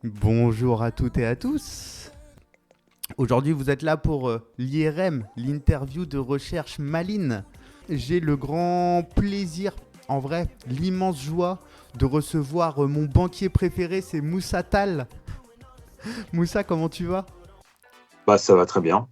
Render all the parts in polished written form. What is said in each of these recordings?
Bonjour à toutes et à tous. Aujourd'hui, vous êtes là pour l'IRM, l'interview de recherche Malines. J'ai le grand plaisir, en vrai, l'immense joie de recevoir mon banquier préféré, c'est Moussa Tal. Moussa, comment tu vas? Bah, ça va très bien,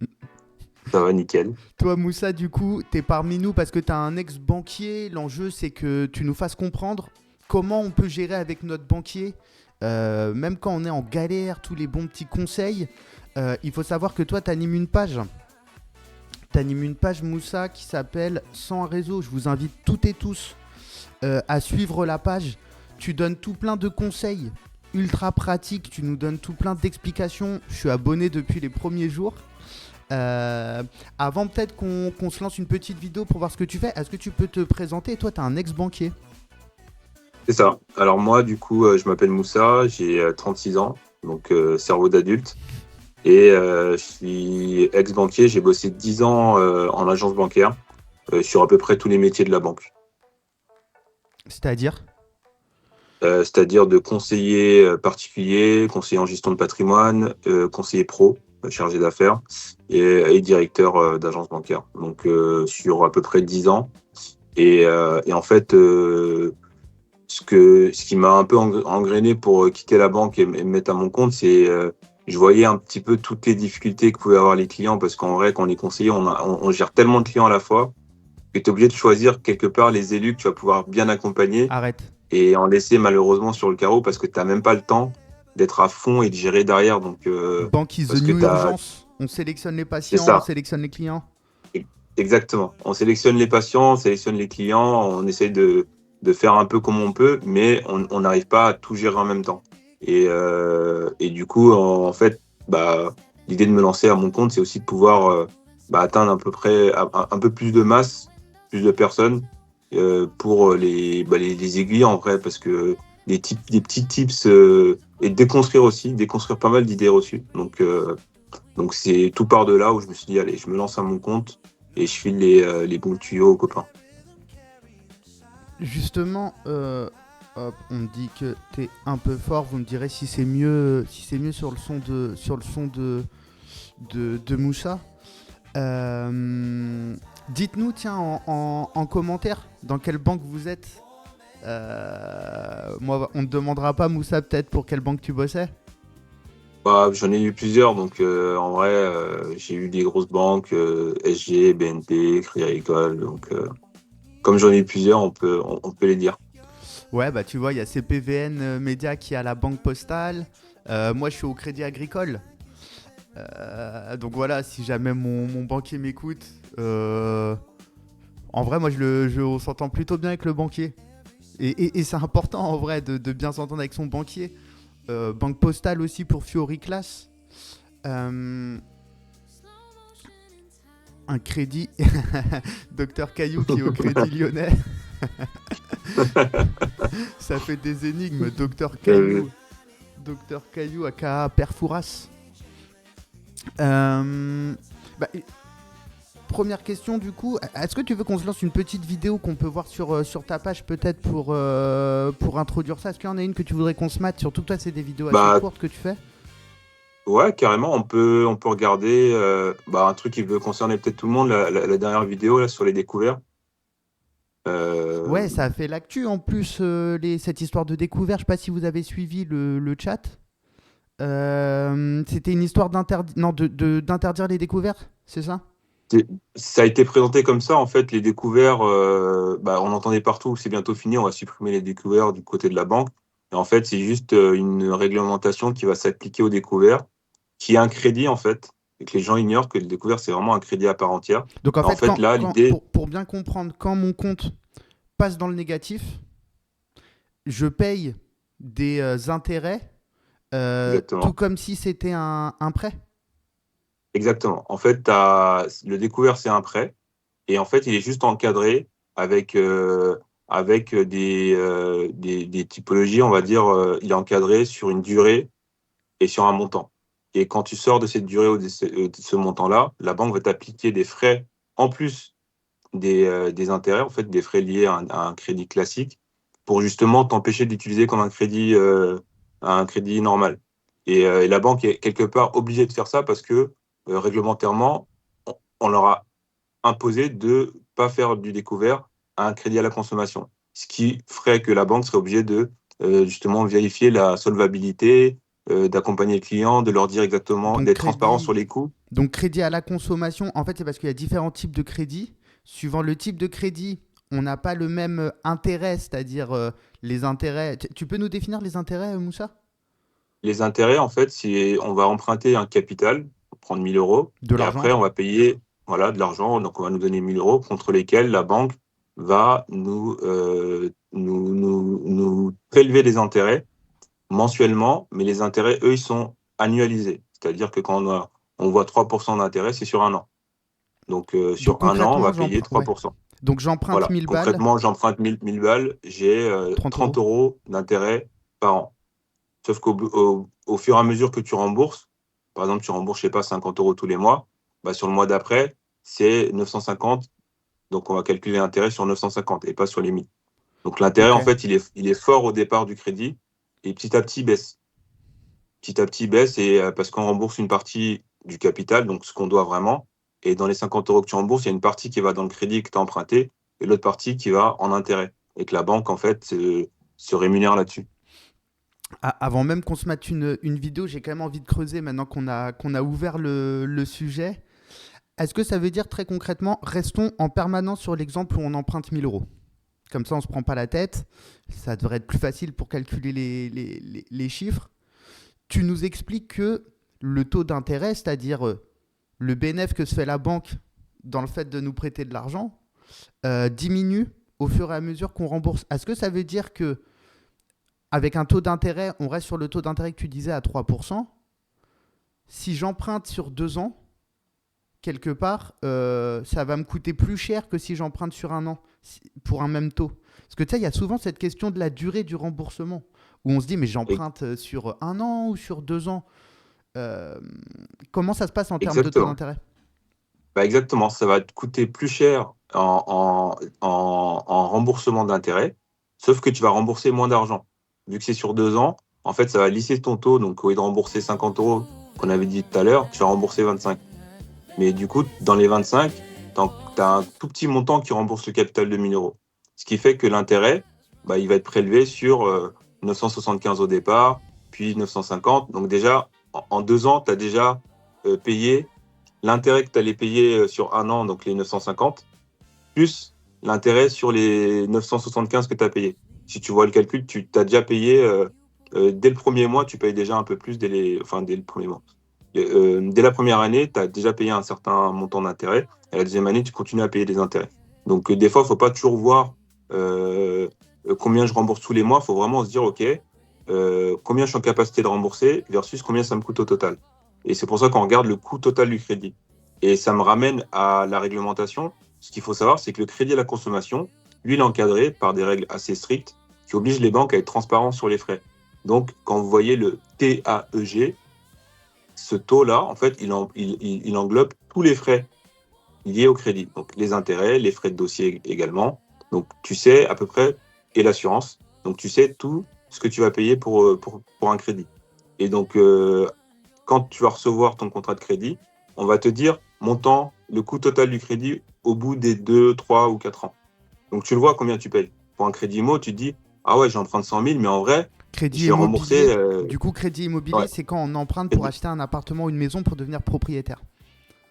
ça va nickel. Toi, Moussa, du coup, t'es parmi nous parce que t'as un ex-banquier. L'enjeu, c'est que tu nous fasses comprendre comment on peut gérer avec notre banquier, même quand on est en galère, tous les bons petits conseils. Il faut savoir que toi, t'animes une page. T'animes une page, Moussa, qui s'appelle Sans un réseau. Je vous invite toutes et tous à suivre la page. Tu donnes tout plein de conseils ultra pratiques. Tu nous donnes tout plein d'explications. Je suis abonné depuis les premiers jours. Euh, Avant peut-être qu'on se lance une petite vidéo pour voir ce que tu fais, est-ce que tu peux te présenter? Toi, t'es un ex-banquier. C'est ça. Alors moi, du coup, je m'appelle Moussa, j'ai 36 ans, donc cerveau d'adulte. Et je suis ex-banquier, j'ai bossé 10 ans en agence bancaire sur à peu près tous les métiers de la banque. C'est-à-dire? C'est-à-dire de conseiller particulier, conseiller en gestion de patrimoine, conseiller pro, chargé d'affaires, et directeur d'agence bancaire. Donc sur à peu près 10 ans. Et en fait, ce qui m'a un peu engrainé pour quitter la banque et me mettre à mon compte, c'est je voyais un petit peu toutes les difficultés que pouvaient avoir les clients parce qu'en vrai, quand on est conseiller, on gère tellement de clients à la fois que tu es obligé de choisir quelque part les élus que tu vas pouvoir bien accompagner Arrête. et en laisser malheureusement sur le carreau parce que tu n'as même pas le temps d'être à fond et de gérer derrière. Donc, Banque is the parce que new tu as, urgence. On sélectionne les c'est patients, on ça, sélectionne les clients. exactement. On sélectionne les patients, on sélectionne les clients, on essaye de faire un peu comme on peut, mais on n'arrive pas à tout gérer en même temps. Et du coup, en fait, bah, l'idée de me lancer à mon compte, c'est aussi de pouvoir atteindre à peu près un peu plus de masse, plus de personnes pour les aiguilles en vrai, parce que des petits tips et déconstruire aussi, déconstruire pas mal d'idées reçues. Donc c'est tout par de là où je me suis dit, allez, je me lance à mon compte et je file les bons tuyaux aux copains. Justement, hop, on me dit que t'es un peu fort. Vous me direz si c'est mieux sur le son de Moussa. Dites-nous, tiens, en commentaire, dans quelle banque vous êtes. Moi, on ne te demandera pas, Moussa, peut-être pour quelle banque tu bossais. Bah, j'en ai eu plusieurs, donc en vrai, j'ai eu des grosses banques, SG, BNP, Crédit Agricole, donc comme j'en ai eu plusieurs, on peut les dire. Ouais, bah tu vois, il y a CPVN Média qui est à la Banque Postale. Moi, je suis au Crédit Agricole. Donc voilà, si jamais mon banquier m'écoute, en vrai, moi, on s'entend plutôt bien avec le banquier. Et c'est important, en vrai, de bien s'entendre avec son banquier. Banque Postale aussi pour Fiori Class. Euh, un crédit. Docteur Caillou qui est au Crédit Lyonnais. Ça fait des énigmes. Docteur Euh, Caillou. Docteur Caillou aka Perfouras. Euh, bah, première question du coup, est-ce que tu veux qu'on se lance une petite vidéo qu'on peut voir sur ta page peut-être pour introduire ça? Est-ce qu'il y en a une que tu voudrais qu'on se mate? Surtout que toi c'est des vidéos assez bah courtes que tu fais. ouais, carrément, on peut regarder un truc qui peut concerner peut-être tout le monde, la dernière vidéo là sur les découvertes. Euh, Ouais, ça a fait l'actu en plus, cette histoire de découvert. Je sais pas si vous avez suivi le chat. C'était une histoire non, d'interdire les découvertes, c'est ça? C'est- Ça a été présenté comme ça, en fait, les découverts, on entendait partout, c'est bientôt fini, on va supprimer les découverts du côté de la banque. Et en fait, c'est juste une réglementation qui va s'appliquer aux découverts, qui est un crédit, en fait, et que les gens ignorent que le découvert, c'est vraiment un crédit à part entière. Donc en Et en fait, fait, là, l'idée, pour bien comprendre, quand mon compte passe dans le négatif, je paye des intérêts, tout exactement, comme si c'était un prêt. exactement. En fait, le découvert, c'est un prêt, et en fait, il est juste encadré avec, des typologies, on va dire, il est encadré sur une durée et sur un montant. Et quand tu sors de cette durée ou de ce montant-là, la banque va t'appliquer des frais en plus des intérêts, en fait, des frais liés à un crédit classique, pour justement t'empêcher d'utiliser comme un crédit normal. Et la banque est quelque part obligée de faire ça parce que réglementairement, on leur a imposé de ne pas faire du découvert à un crédit à la consommation. Ce qui ferait que la banque serait obligée de justement vérifier la solvabilité, d'accompagner le client, de leur dire exactement, Donc d'être transparent sur crédit, les coûts. donc crédit à la consommation, en fait, c'est parce qu'il y a différents types de crédits. Suivant le type de crédit, on n'a pas le même intérêt, c'est-à-dire les intérêts. Tu peux nous définir les intérêts, Moussa? Les intérêts, en fait, si on va emprunter un capital, prendre 1 000 euros, De et l'argent? après, on va payer voilà, de l'argent. Donc, on va nous donner 1 000 euros contre lesquels la banque va nous prélever des intérêts mensuellement, mais les intérêts, eux, ils sont annualisés. C'est-à-dire que quand on voit 3% d'intérêt, c'est sur un an. Donc, Donc sur un an, on concrètement, va payer ouais. 3%. Donc j'emprunte Voilà. 1000 balles, Concrètement, j'emprunte 1000 balles, j'ai 30 30 euros. euros d'intérêt par an. Sauf qu'au fur et à mesure que tu rembourses, par exemple, tu rembourses, je sais pas, 50 euros tous les mois, bah, sur le mois d'après, c'est 950. Donc, on va calculer l'intérêt sur 950 et pas sur les 1000. Donc, l'intérêt, Ok. en fait, il est fort au départ du crédit et petit à petit baisse. Petit à petit baisse et parce qu'on rembourse une partie du capital, donc ce qu'on doit vraiment. Et dans les 50 euros que tu rembourses, il y a une partie qui va dans le crédit que tu as emprunté et l'autre partie qui va en intérêt. Et que la banque, en fait, se rémunère là-dessus. Avant même qu'on se mette une vidéo, j'ai quand même envie de creuser maintenant qu'on a ouvert le sujet. Est-ce que ça veut dire très concrètement, restons en permanence sur l'exemple où on emprunte 1000 euros? Comme ça, on ne se prend pas la tête. Ça devrait être plus facile pour calculer les chiffres. Tu nous expliques que le taux d'intérêt, c'est-à-dire le bénéfice que se fait la banque dans le fait de nous prêter de l'argent, diminue au fur et à mesure qu'on rembourse. Est-ce que ça veut dire que avec un taux d'intérêt, on reste sur le taux d'intérêt que tu disais à 3%? Si j'emprunte sur 2 ans, quelque part, ça va me coûter plus cher que si j'emprunte sur un an pour un même taux. Parce que tu sais, il y a souvent cette question de la durée du remboursement, où on se dit, mais Et- j'emprunte sur un an ou sur 2 ans. Euh, Comment ça se passe en termes de taux Exactement. d'intérêt? Bah exactement, ça va te coûter plus cher en remboursement d'intérêt, sauf que tu vas rembourser moins d'argent. Vu que c'est sur 2 ans, en fait, ça va lisser ton taux. Donc, au lieu de rembourser 50 euros qu'on avait dit tout à l'heure, tu vas rembourser 25. Mais du coup, dans les 25, tu as un tout petit montant qui rembourse le capital de 1 000 euros. Ce qui fait que l'intérêt, bah, il va être prélevé sur 975 au départ, puis 950. Donc déjà, en 2 ans, tu as déjà payé l'intérêt que tu allais payer sur un an, donc les 950, plus l'intérêt sur les 975 que tu as payé. Si tu vois le calcul, tu as déjà payé, dès le premier mois, tu payes déjà un peu plus, dès le premier mois. Dès la première année, tu as déjà payé un certain montant d'intérêt, et la deuxième année, tu continues à payer des intérêts. Donc des fois, il ne faut pas toujours voir combien je rembourse tous les mois, il faut vraiment se dire, OK, combien je suis en capacité de rembourser versus combien ça me coûte au total. Et c'est pour ça qu'on regarde le coût total du crédit. Et ça me ramène à la réglementation. Ce qu'il faut savoir, c'est que le crédit à la consommation, lui, il est encadré par des règles assez strictes qui obligent les banques à être transparentes sur les frais. Donc, quand vous voyez le TAEG, ce taux-là, en fait, il englobe tous les frais liés au crédit. Donc, les intérêts, les frais de dossier également. Donc, tu sais à peu près, et l'assurance. Donc, tu sais tout ce que tu vas payer pour un crédit. Et donc, quand tu vas recevoir ton contrat de crédit, on va te dire montant, le coût total du crédit au bout des 2, 3 ou 4 ans. Donc, tu le vois combien tu payes. Pour un crédit IMO, tu te dis, ah ouais, j'emprunte 100 000, mais en vrai, Crédit j'ai remboursé. immobilier. Du coup, crédit immobilier, Ouais, c'est quand on emprunte pour acheter un appartement ou une maison pour devenir propriétaire.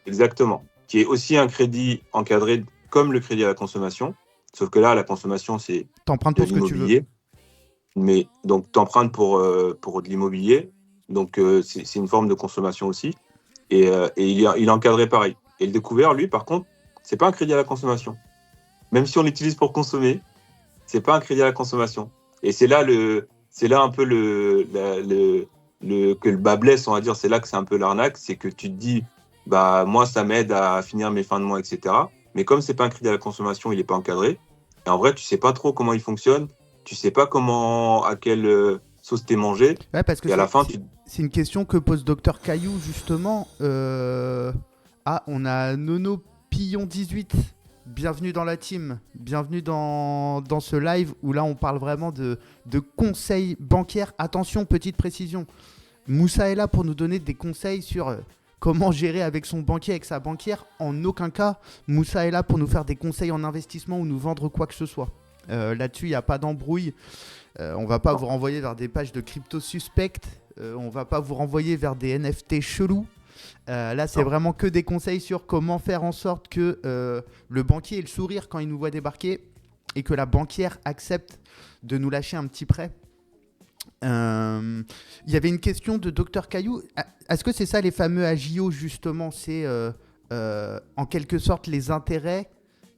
exactement. Qui est aussi un crédit encadré comme le crédit à la consommation. Sauf que là, la consommation, c'est T'empruntes de pour ce que tu veux. l'immobilier. Mais donc, tu empruntes pour de l'immobilier. Donc, c'est une forme de consommation aussi. Et il est encadré pareil. Et le découvert, lui, par contre, c'est pas un crédit à la consommation. Même si on l'utilise pour consommer, c'est pas un crédit à la consommation. Et c'est là un peu que le bas blesse, on va dire. C'est là que c'est un peu l'arnaque. C'est que tu te dis, bah, moi, ça m'aide à finir mes fins de mois, etc. Mais comme c'est pas un crédit à la consommation, il est pas encadré. Et en vrai, tu sais pas trop comment il fonctionne. Tu sais pas à quelle sauce t'es mangé. Ouais, parce que Et à la fin, tu. c'est une question que pose Docteur Caillou, justement. Ah, on a Nono Pillon 18. Bienvenue dans la team. Bienvenue dans ce live où là, on parle vraiment de conseils bancaires. Attention, petite précision. Moussa est là pour nous donner des conseils sur comment gérer avec son banquier, avec sa banquière. En aucun cas, Moussa est là pour nous faire des conseils en investissement ou nous vendre quoi que ce soit. Là-dessus, il n'y a pas d'embrouille. On va pas vous renvoyer vers des pages de crypto suspectes. On va pas vous renvoyer vers des NFT chelous. Là, c'est vraiment que des conseils sur comment faire en sorte que le banquier ait le sourire quand il nous voit débarquer et que la banquière accepte de nous lâcher un petit prêt. Il y avait une question de Dr Caillou. Est-ce que c'est ça les fameux AJO justement? C'est en quelque sorte les intérêts,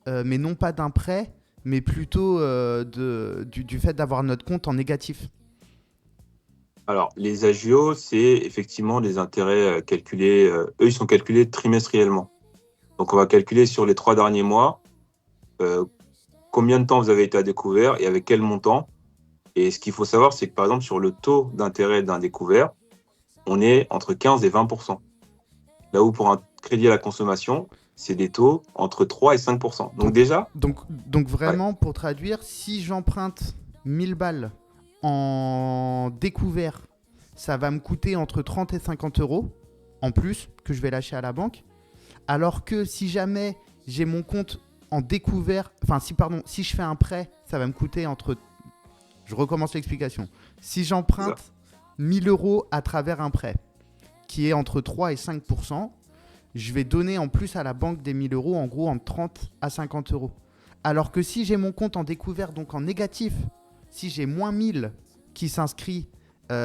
mais non pas d'un prêt, mais plutôt du fait d'avoir notre compte en négatif. Alors, les agios, c'est effectivement des intérêts calculés. Eux, ils sont calculés trimestriellement. Donc, on va calculer sur les 3 derniers mois combien de temps vous avez été à découvert et avec quel montant. Et ce qu'il faut savoir, c'est que par exemple, sur le taux d'intérêt d'un découvert, on est entre 15 et 20%. Là où pour un crédit à la consommation, c'est des taux entre 3 et 5%. Donc déjà... Donc vraiment, pour traduire, si j'emprunte 1000 balles en découvert, ça va me coûter entre 30 et 50 euros en plus que je vais lâcher à la banque. Alors que si jamais j'ai mon compte en découvert, si je fais un prêt, ça va me coûter entre... Je recommence l'explication. Si j'emprunte 1000 euros à travers un prêt qui est entre 3 et 5%, je vais donner en plus à la banque des 1000 euros, en gros entre 30 à 50 euros. Alors que si j'ai mon compte en découvert, donc en négatif, si j'ai moins 1000 qui s'inscrit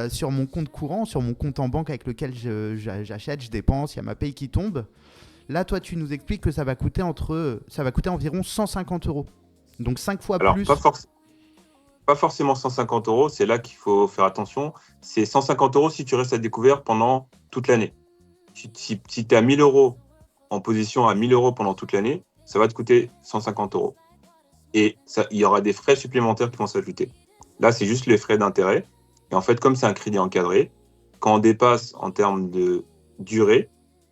sur mon compte courant, sur mon compte en banque avec lequel j'achète, je dépense, il y a ma paye qui tombe, là, toi, tu nous expliques que ça va coûter environ 150 euros. Donc 5 fois plus. Pas forcément 150 euros, c'est là qu'il faut faire attention. C'est 150 euros si tu restes à découvert pendant toute l'année. Si tu es à 1000 euros en position à 1000 euros pendant toute l'année, ça va te coûter 150 euros. Et il y aura des frais supplémentaires qui vont s'ajouter. Là, c'est juste les frais d'intérêt. Et en fait, comme c'est un crédit encadré, quand on dépasse en termes de durée,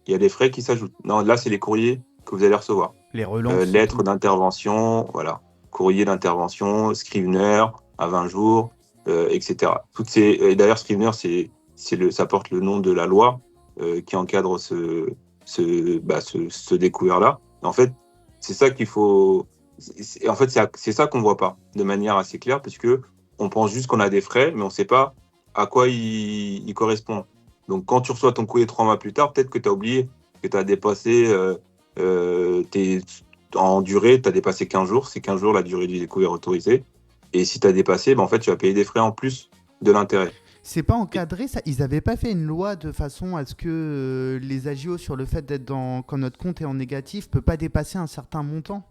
il y a des frais qui s'ajoutent. Non, là, c'est les courriers que vous allez recevoir. Les relances. Lettres d'intervention, voilà. Courrier d'intervention, Scrivener à 20 jours, etc. Et d'ailleurs, Scrivener, ça porte le nom de la loi qui encadre ce découvert-là. En fait, c'est ça qu'il faut... En fait, c'est ça qu'on ne voit pas de manière assez claire, parce qu'on pense juste qu'on a des frais, mais on ne sait pas à quoi ils correspondent. Donc, quand tu reçois ton courrier 3 mois plus tard, peut-être que tu as oublié que tu as dépassé en durée, tu as dépassé 15 jours. C'est 15 jours la durée du découvert autorisé. Et si tu as dépassé, en fait, tu vas payer des frais en plus de l'intérêt. C'est pas encadré, ça. Ils n'avaient pas fait une loi de façon à ce que les agios sur le fait d'être quand notre compte est en négatif peut pas dépasser un certain montant.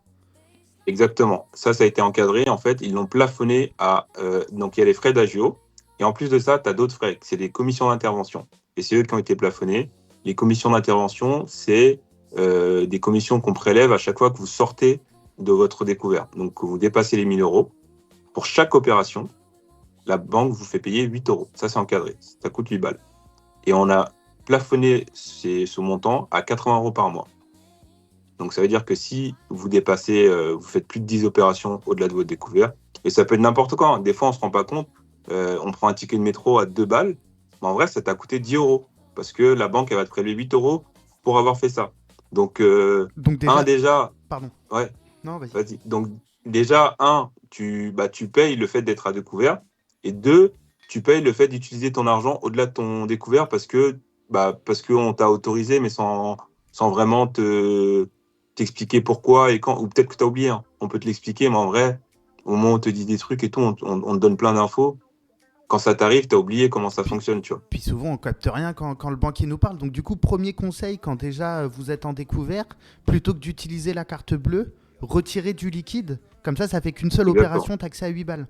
Exactement. Ça a été encadré. En fait, ils l'ont plafonné à... donc, il y a les frais d'agio. Et en plus de ça, tu as d'autres frais. C'est des commissions d'intervention. Et c'est eux qui ont été plafonnés. Les commissions d'intervention, c'est des commissions qu'on prélève à chaque fois que vous sortez de votre découvert. Donc, que vous dépassez les 1000 euros. Pour chaque opération, la banque vous fait payer 8 euros. Ça, c'est encadré. Ça coûte 8 balles. Et on a plafonné ce montant à 80 euros par mois. Donc, ça veut dire que si vous dépassez, vous faites plus de 10 opérations au-delà de votre découvert, et ça peut être n'importe quoi. Des fois, on ne se rend pas compte. On prend un ticket de métro à 2 balles. Mais en vrai, ça t'a coûté 10 euros. Parce que la banque, elle va te prélever 8 euros pour avoir fait ça. Donc déjà... Pardon. Ouais. Non, vas-y. Vas-y. Donc, déjà, tu payes le fait d'être à découvert. Et 2, tu payes le fait d'utiliser ton argent au-delà de ton découvert parce qu'on t'a autorisé, mais sans vraiment t'expliquer pourquoi et quand. Ou peut-être que tu as oublié. Hein. On peut te l'expliquer, mais en vrai, au moment où on te dit des trucs et tout, on te donne plein d'infos. Quand ça t'arrive, tu as oublié comment ça fonctionne, tu vois. Puis souvent, on capte rien quand le banquier nous parle. Donc du coup, premier conseil, quand déjà vous êtes en découvert, plutôt que d'utiliser la carte bleue, retirez du liquide. Comme ça fait qu'une seule opération, tu as accès à 8 balles.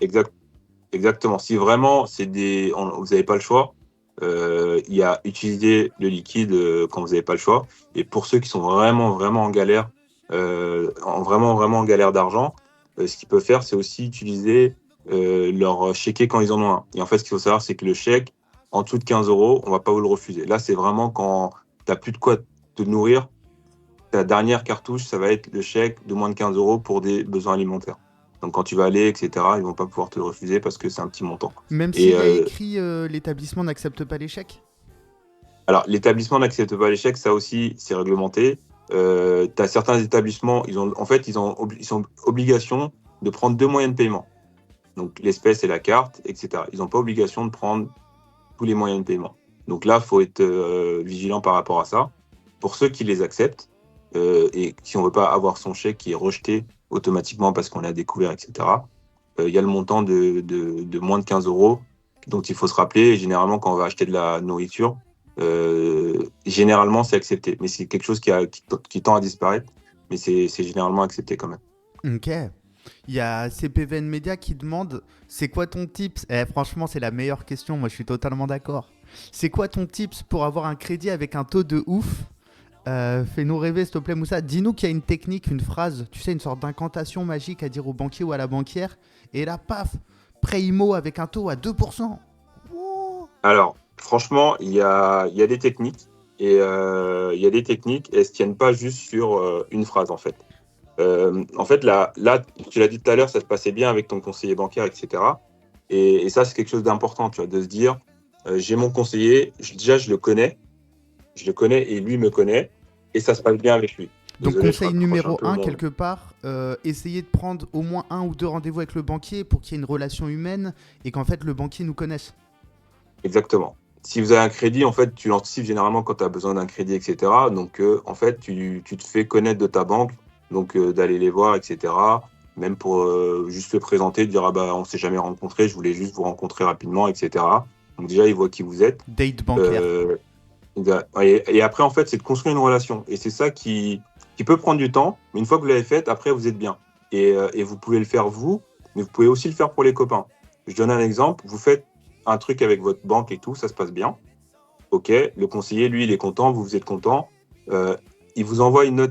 Exactement. Si vraiment vous n'avez pas le choix, il y a utiliser le liquide quand vous n'avez pas le choix. Et pour ceux qui sont vraiment, vraiment en galère, vraiment en galère d'argent, ce qu'ils peuvent faire, c'est aussi utiliser leur chéquier quand ils en ont un. Et en fait, ce qu'il faut savoir, c'est que le chèque, en dessous de 15 euros, on ne va pas vous le refuser. Là, c'est vraiment quand tu n'as plus de quoi te nourrir. Ta dernière cartouche, ça va être le chèque de moins de 15 euros pour des besoins alimentaires. Donc, quand tu vas aller, etc., ils ne vont pas pouvoir te le refuser parce que c'est un petit montant. Même s'il y a écrit l'établissement n'accepte pas les chèques ? Alors, l'établissement n'accepte pas l'échec, ça aussi, c'est réglementé. Tu as certains établissements, ils sont obligation de prendre 2 moyens de paiement. Donc, l'espèce et la carte, etc. Ils n'ont pas obligation de prendre tous les moyens de paiement. Donc là, il faut être vigilant par rapport à ça. Pour ceux qui les acceptent, et si on ne veut pas avoir son chèque qui est rejeté automatiquement parce qu'on l'a découvert, etc., il y a le montant de moins de 15 euros dont il faut se rappeler. Et généralement, quand on va acheter de la nourriture, généralement, c'est accepté. Mais c'est quelque chose qui tend à disparaître, mais c'est généralement accepté quand même. Ok. Il y a CPVN Media qui demande c'est quoi ton tips. Franchement, c'est la meilleure question. Moi, je suis totalement d'accord. C'est quoi ton tips pour avoir un crédit avec un taux de ouf? Fais-nous rêver, s'il te plaît, Moussa. Dis-nous qu'il y a une technique, une phrase, tu sais, une sorte d'incantation magique à dire au banquier ou à la banquière. Et là, paf, prêt IMO avec un taux à 2%. Wow. Alors, franchement, il y a des techniques. Et il y a des techniques, et elles ne se tiennent pas juste sur une phrase, en fait. En fait, là, tu l'as dit tout à l'heure, ça se passait bien avec ton conseiller bancaire, etc. Et ça, c'est quelque chose d'important, tu vois, de se dire, j'ai mon conseiller, déjà, je le connais et lui me connaît, et ça se passe bien avec lui. Donc Désolé, je conseil raccroche un numéro peu 1, mon... quelque part, essayez de prendre au moins 1 ou 2 rendez-vous avec le banquier pour qu'il y ait une relation humaine et qu'en fait le banquier nous connaisse. Exactement. Si vous avez un crédit, en fait, tu l'anticipes généralement quand tu as besoin d'un crédit, etc. Donc, en fait, tu te fais connaître de ta banque, donc d'aller les voir, etc. Même pour juste se présenter, dire, ah bah, on s'est jamais rencontré, je voulais juste vous rencontrer rapidement, etc. Donc déjà, ils voient qui vous êtes. Date bancaire. Et après, en fait, c'est de construire une relation. Et c'est ça qui peut prendre du temps, mais une fois que vous l'avez fait, après, vous êtes bien. Et vous pouvez le faire vous, mais vous pouvez aussi le faire pour les copains. Je donne un exemple. Vous faites un truc avec votre banque et tout, ça se passe bien. OK, le conseiller, lui, il est content, vous êtes content. Il vous envoie une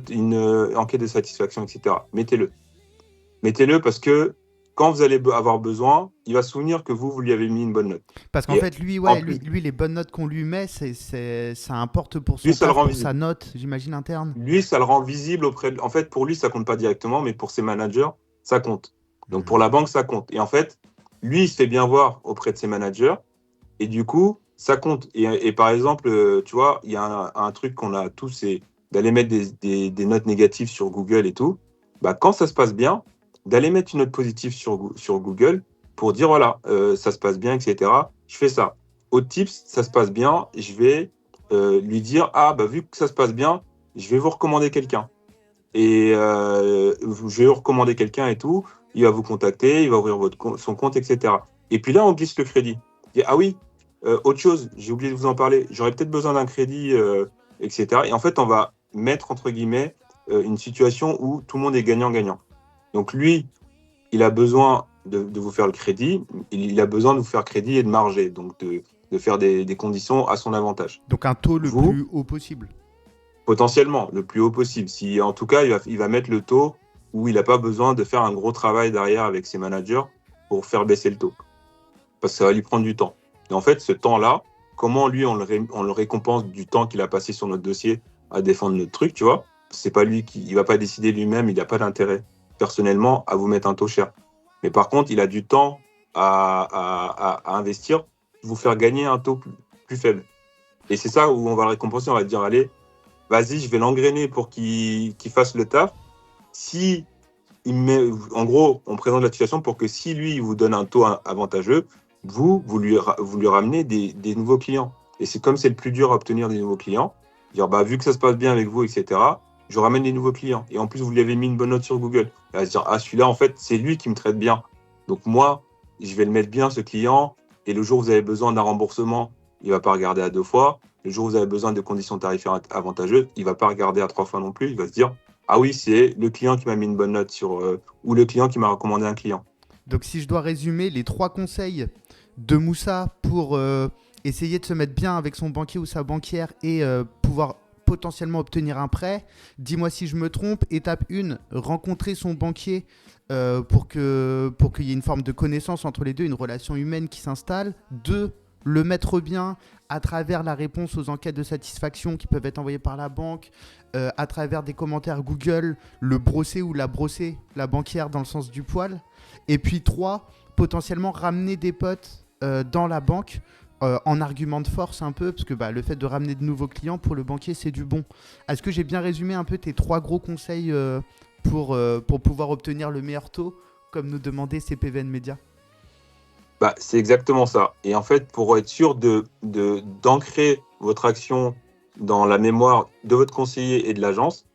enquête de satisfaction, etc. Mettez-le parce que quand vous allez avoir besoin, il va se souvenir que vous lui avez mis une bonne note. Parce qu'en Et fait, lui, en ouais, plus, lui, les bonnes notes qu'on lui met, ça importe pour son lui, ça le taf, rend pour sa visible. note, j'imagine, interne. Lui, ça le rend visible auprès de... En fait, pour lui, ça compte pas directement, mais pour ses managers, ça compte. Donc, pour la banque, ça compte. Et en fait, lui, il se fait bien voir auprès de ses managers. Et du coup, ça compte. Et par exemple, tu vois, il y a un truc qu'on a tous, c'est d'aller mettre des notes négatives sur Google et tout. Bah, quand ça se passe bien, d'aller mettre une note positive sur Google pour dire, voilà, ça se passe bien, etc. Je fais ça. Autre tips, ça se passe bien, je vais lui dire, ah, bah, vu que ça se passe bien, je vais vous recommander quelqu'un. Et je vais vous recommander quelqu'un et tout. Il va vous contacter, il va ouvrir son compte, etc. Et puis là, on glisse le crédit. Il dit, ah oui, autre chose, j'ai oublié de vous en parler, j'aurais peut-être besoin d'un crédit, etc. Et en fait, on va mettre, entre guillemets, une situation où tout le monde est gagnant-gagnant. Donc lui, il a besoin de vous faire le crédit, il a besoin de vous faire crédit et de marger, donc de faire des conditions à son avantage. Donc un taux le Vous, plus haut possible. potentiellement, le plus haut possible. Si, en tout cas, il va mettre le taux où il n'a pas besoin de faire un gros travail derrière avec ses managers pour faire baisser le taux. Parce que ça va lui prendre du temps. Et en fait, ce temps-là, comment lui, on le récompense du temps qu'il a passé sur notre dossier à défendre notre truc, tu vois. C'est pas lui il va pas décider lui-même, il n'a pas d'intérêt personnellement à vous mettre un taux cher. Mais par contre, il a du temps à investir pour vous faire gagner un taux plus faible. Et c'est ça où on va le récompenser, on va dire, allez, vas-y, je vais l'engrainer pour qu'il fasse le taf. Si en gros, on présente la situation pour que si lui, il vous donne un taux avantageux, vous lui ramenez des nouveaux clients. Et c'est comme c'est le plus dur à obtenir des nouveaux clients, dire, bah, vu que ça se passe bien avec vous, etc., je ramène des nouveaux clients. Et en plus, vous lui avez mis une bonne note sur Google. Elle va se dire, ah, celui-là, en fait, c'est lui qui me traite bien. Donc moi, je vais le mettre bien, ce client. Et le jour où vous avez besoin d'un remboursement, il ne va pas regarder à 2 fois. Le jour où vous avez besoin de conditions tarifaires avantageuses, il ne va pas regarder à 3 fois non plus. Il va se dire, ah oui, c'est le client qui m'a mis une bonne note ou le client qui m'a recommandé un client. Donc si je dois résumer les 3 conseils de Moussa pour essayer de se mettre bien avec son banquier ou sa banquière et pouvoir potentiellement obtenir un prêt, dis-moi si je me trompe. Étape 1, rencontrer son banquier pour qu'il y ait une forme de connaissance entre les deux, une relation humaine qui s'installe. 2, le mettre bien à travers la réponse aux enquêtes de satisfaction qui peuvent être envoyées par la banque, à travers des commentaires Google, le brosser ou la brosser, la banquière dans le sens du poil. Et puis 3, potentiellement ramener des potes dans la banque en argument de force un peu, parce que le fait de ramener de nouveaux clients pour le banquier, c'est du bon. Est-ce que j'ai bien résumé un peu tes 3 gros conseils pour pouvoir obtenir le meilleur taux, comme nous demandait CPVN Media? C'est exactement ça. Et en fait, pour être sûr d'ancrer votre action dans la mémoire de votre conseiller et de l'agence,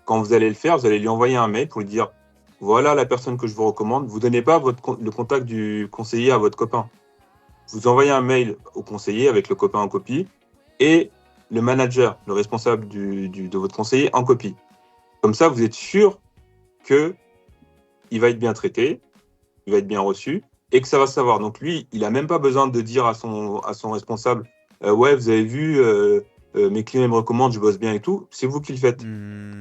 quand vous allez le faire, vous allez lui envoyer un mail pour lui dire voilà la personne que je vous recommande. Vous ne donnez pas le contact du conseiller à votre copain. Vous envoyez un mail au conseiller avec le copain en copie et le manager, le responsable de votre conseiller en copie. Comme ça, vous êtes sûr qu'il va être bien traité, il va être bien reçu et que ça va se savoir. Donc lui, il n'a même pas besoin de dire à son responsable ouais, vous avez vu, mes clients me recommandent, je bosse bien et tout. C'est vous qui le faites.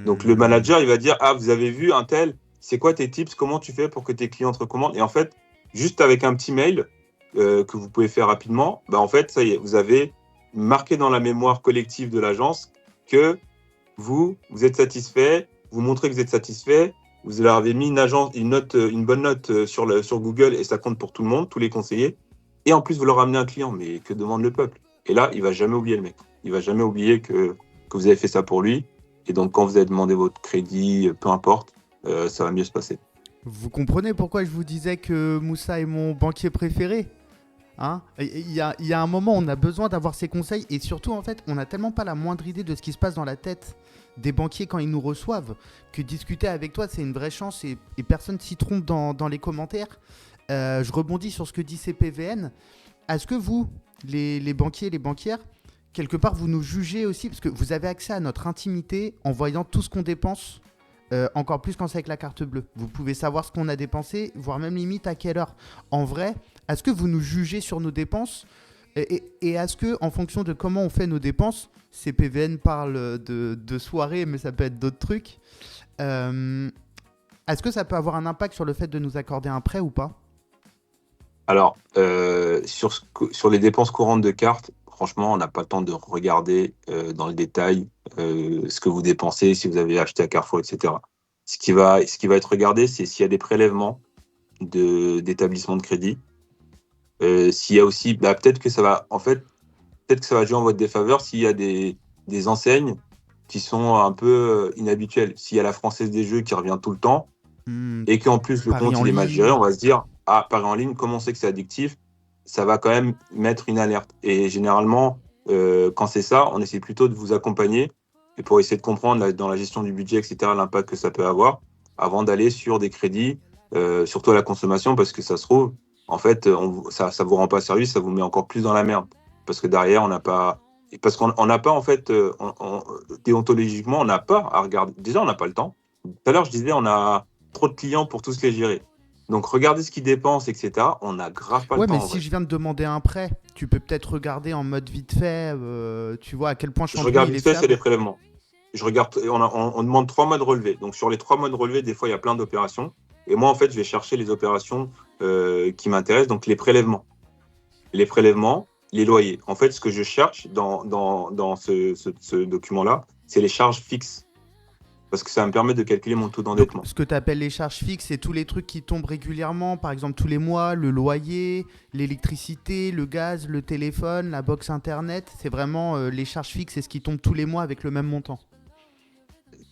Donc le manager, il va dire ah, vous avez vu un tel, c'est quoi tes tips, comment tu fais pour que tes clients te recommandent? Et en fait, juste avec un petit mail que vous pouvez faire rapidement, en fait, ça y est, vous avez marqué dans la mémoire collective de l'agence que vous êtes satisfait, vous montrez que vous êtes satisfait, vous leur avez mis une bonne note sur Google et ça compte pour tout le monde, tous les conseillers. Et en plus, vous leur ramenez un client. Mais que demande le peuple? Et là, il va jamais oublier le mec. Il va jamais oublier que vous avez fait ça pour lui. Et donc, quand vous avez demandé votre crédit, peu importe, ça va mieux se passer. Vous comprenez pourquoi je vous disais que Moussa est mon banquier préféré? Hein? Il y a un moment où on a besoin d'avoir ses conseils et surtout en fait on n'a tellement pas la moindre idée de ce qui se passe dans la tête des banquiers quand ils nous reçoivent que discuter avec toi c'est une vraie chance et personne s'y trompe dans les commentaires. Je rebondis sur ce que dit CPVN. Est-ce que vous, les banquiers, les banquières, quelque part vous nous jugez aussi parce que vous avez accès à notre intimité en voyant tout ce qu'on dépense, encore plus quand c'est avec la carte bleue. Vous pouvez savoir ce qu'on a dépensé, voire même limite à quelle heure. En vrai, est-ce que vous nous jugez sur nos dépenses et est-ce que, en fonction de comment on fait nos dépenses, CPVN parle de soirée, mais ça peut être d'autres trucs, est-ce que ça peut avoir un impact sur le fait de nous accorder un prêt ou pas? Alors, sur les dépenses courantes de carte, franchement, on n'a pas le temps de regarder dans le détail ce que vous dépensez, si vous avez acheté à Carrefour, etc. Ce qui va être regardé, c'est s'il y a des prélèvements d'établissements de crédit. S'il y a aussi, peut-être que ça va jouer en votre défaveur s'il y a des enseignes qui sont un peu inhabituelles. S'il y a la Française des Jeux qui revient tout le temps et qu'en plus le compte il est mal géré, on va se dire ah, pari en ligne, comment on sait que c'est addictif? Ça va quand même mettre une alerte. Et généralement, quand c'est ça, on essaie plutôt de vous accompagner et pour essayer de comprendre dans la gestion du budget, etc., l'impact que ça peut avoir avant d'aller sur des crédits, surtout à la consommation, parce que ça se trouve, en fait, ça vous rend pas service, ça vous met encore plus dans la merde. Parce que derrière, on n'a pas, en fait, déontologiquement, on n'a pas à regarder. Déjà, on n'a pas le temps. Tout à l'heure, je disais, on a trop de clients pour tous les gérer. Donc, regardez ce qu'ils dépensent, etc. On n'a grave pas le temps. Ouais, mais si je viens de demander un prêt, tu peux peut-être regarder en mode vite fait, tu vois à quel point je regarde vite fait, c'est fiable. les prélèvements. Je regarde, on demande 3 mois de relevé. Donc, sur les 3 mois de relevé, des fois, il y a plein d'opérations. Et moi, en fait, je vais chercher les opérations qui m'intéressent, donc les prélèvements. Les prélèvements, les loyers. En fait, ce que je cherche dans ce document-là, c'est les charges fixes. Parce que ça va me permettre de calculer mon taux d'endettement. Donc, ce que tu appelles les charges fixes, c'est tous les trucs qui tombent régulièrement, par exemple tous les mois, le loyer, l'électricité, le gaz, le téléphone, la box internet. C'est vraiment les charges fixes, c'est ce qui tombe tous les mois avec le même montant.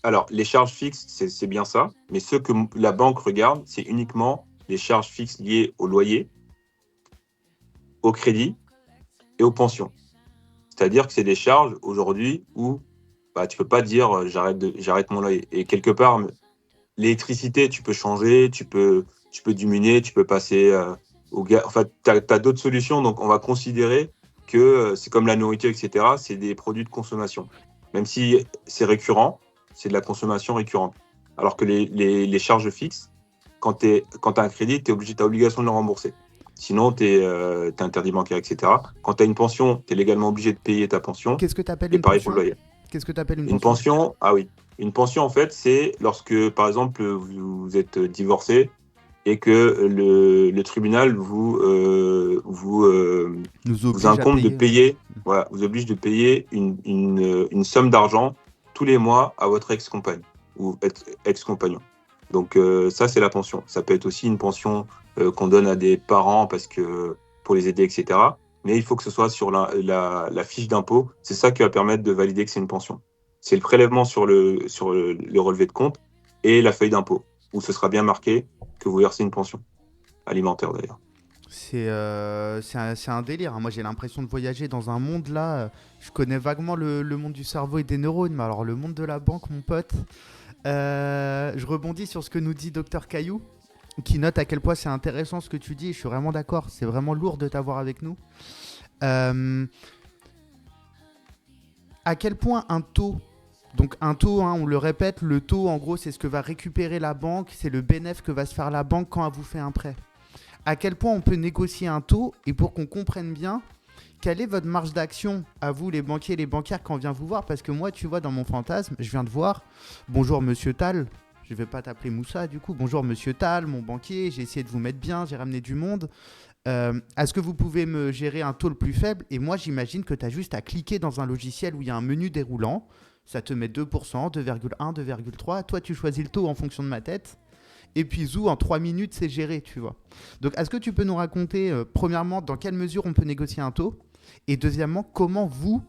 Alors, les charges fixes, c'est bien ça. Mais ce que la banque regarde, c'est uniquement les charges fixes liées au loyer, au crédit et aux pensions. C'est-à-dire que c'est des charges aujourd'hui où tu peux pas dire j'arrête mon loyer. Et quelque part, l'électricité, tu peux changer, tu peux diminuer, tu peux passer au gaz. Enfin, tu as d'autres solutions. Donc, on va considérer que c'est comme la nourriture, etc. C'est des produits de consommation. Même si c'est récurrent, c'est de la consommation récurrente. Alors que les charges fixes, quand tu as un crédit, tu as obligation de le rembourser. Sinon, tu es interdit bancaire, etc. Quand tu as une pension, tu es légalement obligé de payer ta pension. Qu'est-ce que tu appelles une pension? Et pareil pour le loyer. Qu'est-ce que tu appelles une pension? Ah oui. Une pension, en fait, c'est lorsque, par exemple, vous êtes divorcé et que le tribunal vous incombe de payer, vous oblige de payer une somme d'argent tous les mois à votre ex-compagne ou ex-compagnon. Donc ça, c'est la pension. Ça peut être aussi une pension qu'on donne à des parents pour les aider, etc. mais il faut que ce soit sur la fiche d'impôt. C'est ça qui va permettre de valider que c'est une pension. C'est le prélèvement sur le relevé de compte et la feuille d'impôt, où ce sera bien marqué que vous versez une pension, alimentaire d'ailleurs. C'est un délire, hein. Moi, j'ai l'impression de voyager dans un monde là. Je connais vaguement le monde du cerveau et des neurones, mais alors le monde de la banque, mon pote. Je rebondis sur ce que nous dit Docteur Caillou, qui note à quel point c'est intéressant ce que tu dis. Et je suis vraiment d'accord. C'est vraiment lourd de t'avoir avec nous. À quel point un taux. Donc un taux, hein, on le répète, le taux en gros c'est ce que va récupérer la banque, c'est le bénéfice que va se faire la banque quand elle vous fait un prêt. À quel point on peut négocier un taux et pour qu'on comprenne bien, quelle est votre marge d'action à vous les banquiers et les banquières quand on vient vous voir? Parce que moi tu vois dans mon fantasme, je viens de voir, bonjour monsieur Tal, je vais pas t'appeler Moussa du coup, bonjour monsieur Tal, mon banquier, j'ai essayé de vous mettre bien, j'ai ramené du monde. Est-ce que vous pouvez me gérer un taux le plus faible? Et moi j'imagine que tu as juste à cliquer dans un logiciel où il y a un menu déroulant. Ça te met 2%, 2,1, 2,3. Toi, tu choisis le taux en fonction de ma tête. Et puis, zou, en 3 minutes, c'est géré, tu vois. Donc, est-ce que tu peux nous raconter, premièrement, dans quelle mesure on peut négocier un taux? Et deuxièmement, comment vous,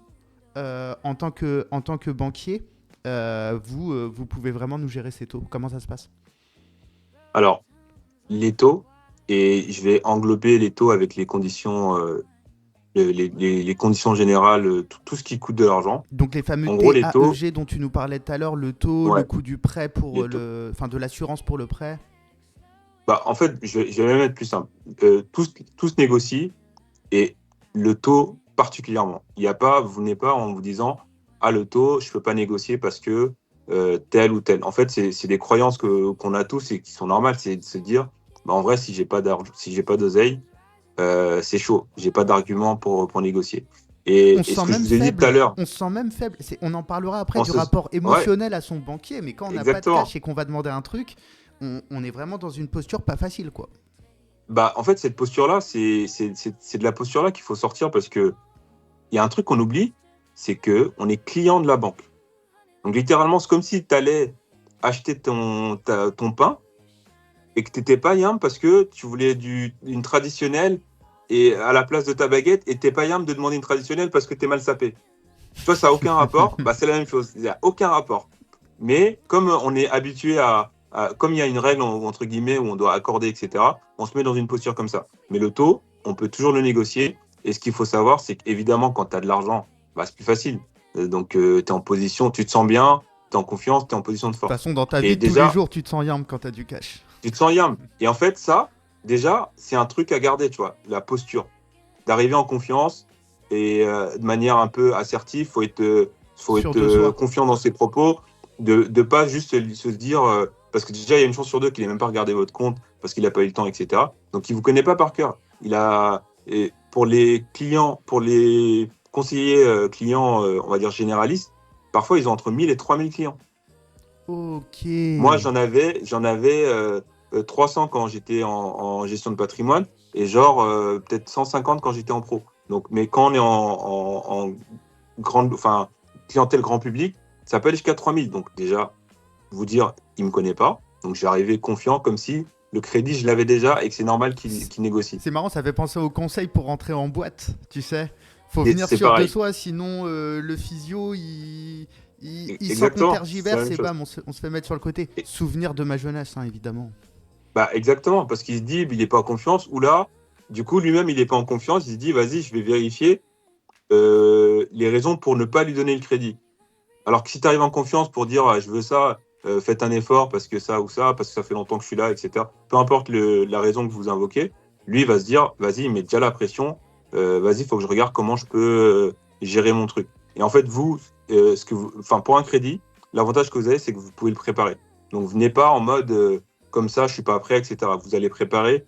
en tant que banquier, vous pouvez vraiment nous gérer ces taux? Comment ça se passe? Alors, les taux, et je vais englober les taux avec les conditions, les conditions générales, tout ce qui coûte de l'argent. Donc, les fameux En gros, les taux, TAEG dont tu nous parlais tout à l'heure, le taux, le ouais, coût du prêt pour les taux. enfin, de l'assurance pour le prêt. Bah, en fait, je vais même être plus simple. Tout se négocie et le taux particulièrement. Il n'y a pas, vous venez pas en vous disant, ah, le taux, je peux pas négocier parce que tel ou tel. En fait, c'est des croyances qu'on a tous et qui sont normales. C'est de se dire, bah, en vrai, si j'ai pas d'argent, si j'ai pas d'oseille, c'est chaud. J'ai pas d'argument pour négocier. On se Et ce sent que je même vous ai dit tout à faible. l'heure, On se sent même faible. On en parlera après on du se... rapport ouais, émotionnel à son banquier, mais quand on n'a pas de exactement. cash et qu'on va demander un truc, on est vraiment dans une posture pas facile, quoi. Bah, en fait, cette posture-là, c'est de la posture-là qu'il faut sortir parce que il y a un truc qu'on oublie, c'est que on est client de la banque. Donc littéralement, c'est comme si tu allais acheter ton pain et que tu n'étais pas yam parce que tu voulais une traditionnelle et à la place de ta baguette et tu n'es pas yam de demander une traditionnelle parce que tu es mal sapé. Tu vois, ça n'a aucun rapport. Bah, c'est la même chose. Il n'y a aucun rapport. Mais comme on est habitué comme il y a une règle, entre guillemets, où on doit accorder, etc., on se met dans une posture comme ça. Mais le taux, on peut toujours le négocier. Et ce qu'il faut savoir, c'est qu'évidemment, quand tu as de l'argent, bah, c'est plus facile. Donc, tu es en position, tu te sens bien, tu es en confiance, tu es en position de De toute force. façon, dans ta Et vie de tous les déjà, jours, tu te sens yam quand t'as du cash. tu te sens yam. Et en fait, ça, déjà, c'est un truc à garder, tu vois, la posture. D'arriver en confiance et de manière un peu assertive, faut Sûr être de soi. confiant dans ses propos, de pas juste se dire, parce que déjà, il y a une chance sur deux qu'il n'ait même pas regardé votre compte parce qu'il n'a pas eu le temps, etc. Donc, il ne vous connaît pas par cœur. Et pour les clients, pour les conseillers clients, on va dire généralistes, parfois, ils ont entre 1000 et 3000 clients. Ok. Moi, j'en avais 300 quand j'étais en gestion de patrimoine et genre peut-être 150 quand j'étais en pro. Donc, mais quand on est en grande, enfin, clientèle grand public, ça peut aller jusqu'à 3000. Donc déjà, vous dire, il me connaît pas. Donc j'arrivais confiant comme si le crédit, je l'avais déjà et que c'est normal qu'il négocie. C'est marrant, ça fait penser au conseil pour rentrer en boîte, tu sais. Faut Et venir c'est sûr de pareil. soi, sinon le physio, il sent qu'on Exactement, c'est la tergiverse même et chose. bam, on se fait mettre sur le côté. Et- Souvenir de ma jeunesse, hein, évidemment. Bah exactement, parce qu'il se dit, il n'est pas en confiance, ou là, du coup, lui-même, il n'est pas en confiance, il se dit, vas-y, je vais vérifier les raisons pour ne pas lui donner le crédit. Alors que si tu arrives en confiance pour dire ah, je veux ça, faites un effort parce que ça ou ça, parce que ça fait longtemps que je suis là, etc. Peu importe la raison que vous invoquez, lui va se dire vas-y, il met déjà la pression, vas-y, il faut que je regarde comment je peux gérer mon truc. Et en fait, vous, pour un crédit, l'avantage que vous avez, c'est que vous pouvez le préparer. Donc, venez pas en mode comme ça, je suis pas prêt, etc. Vous allez préparer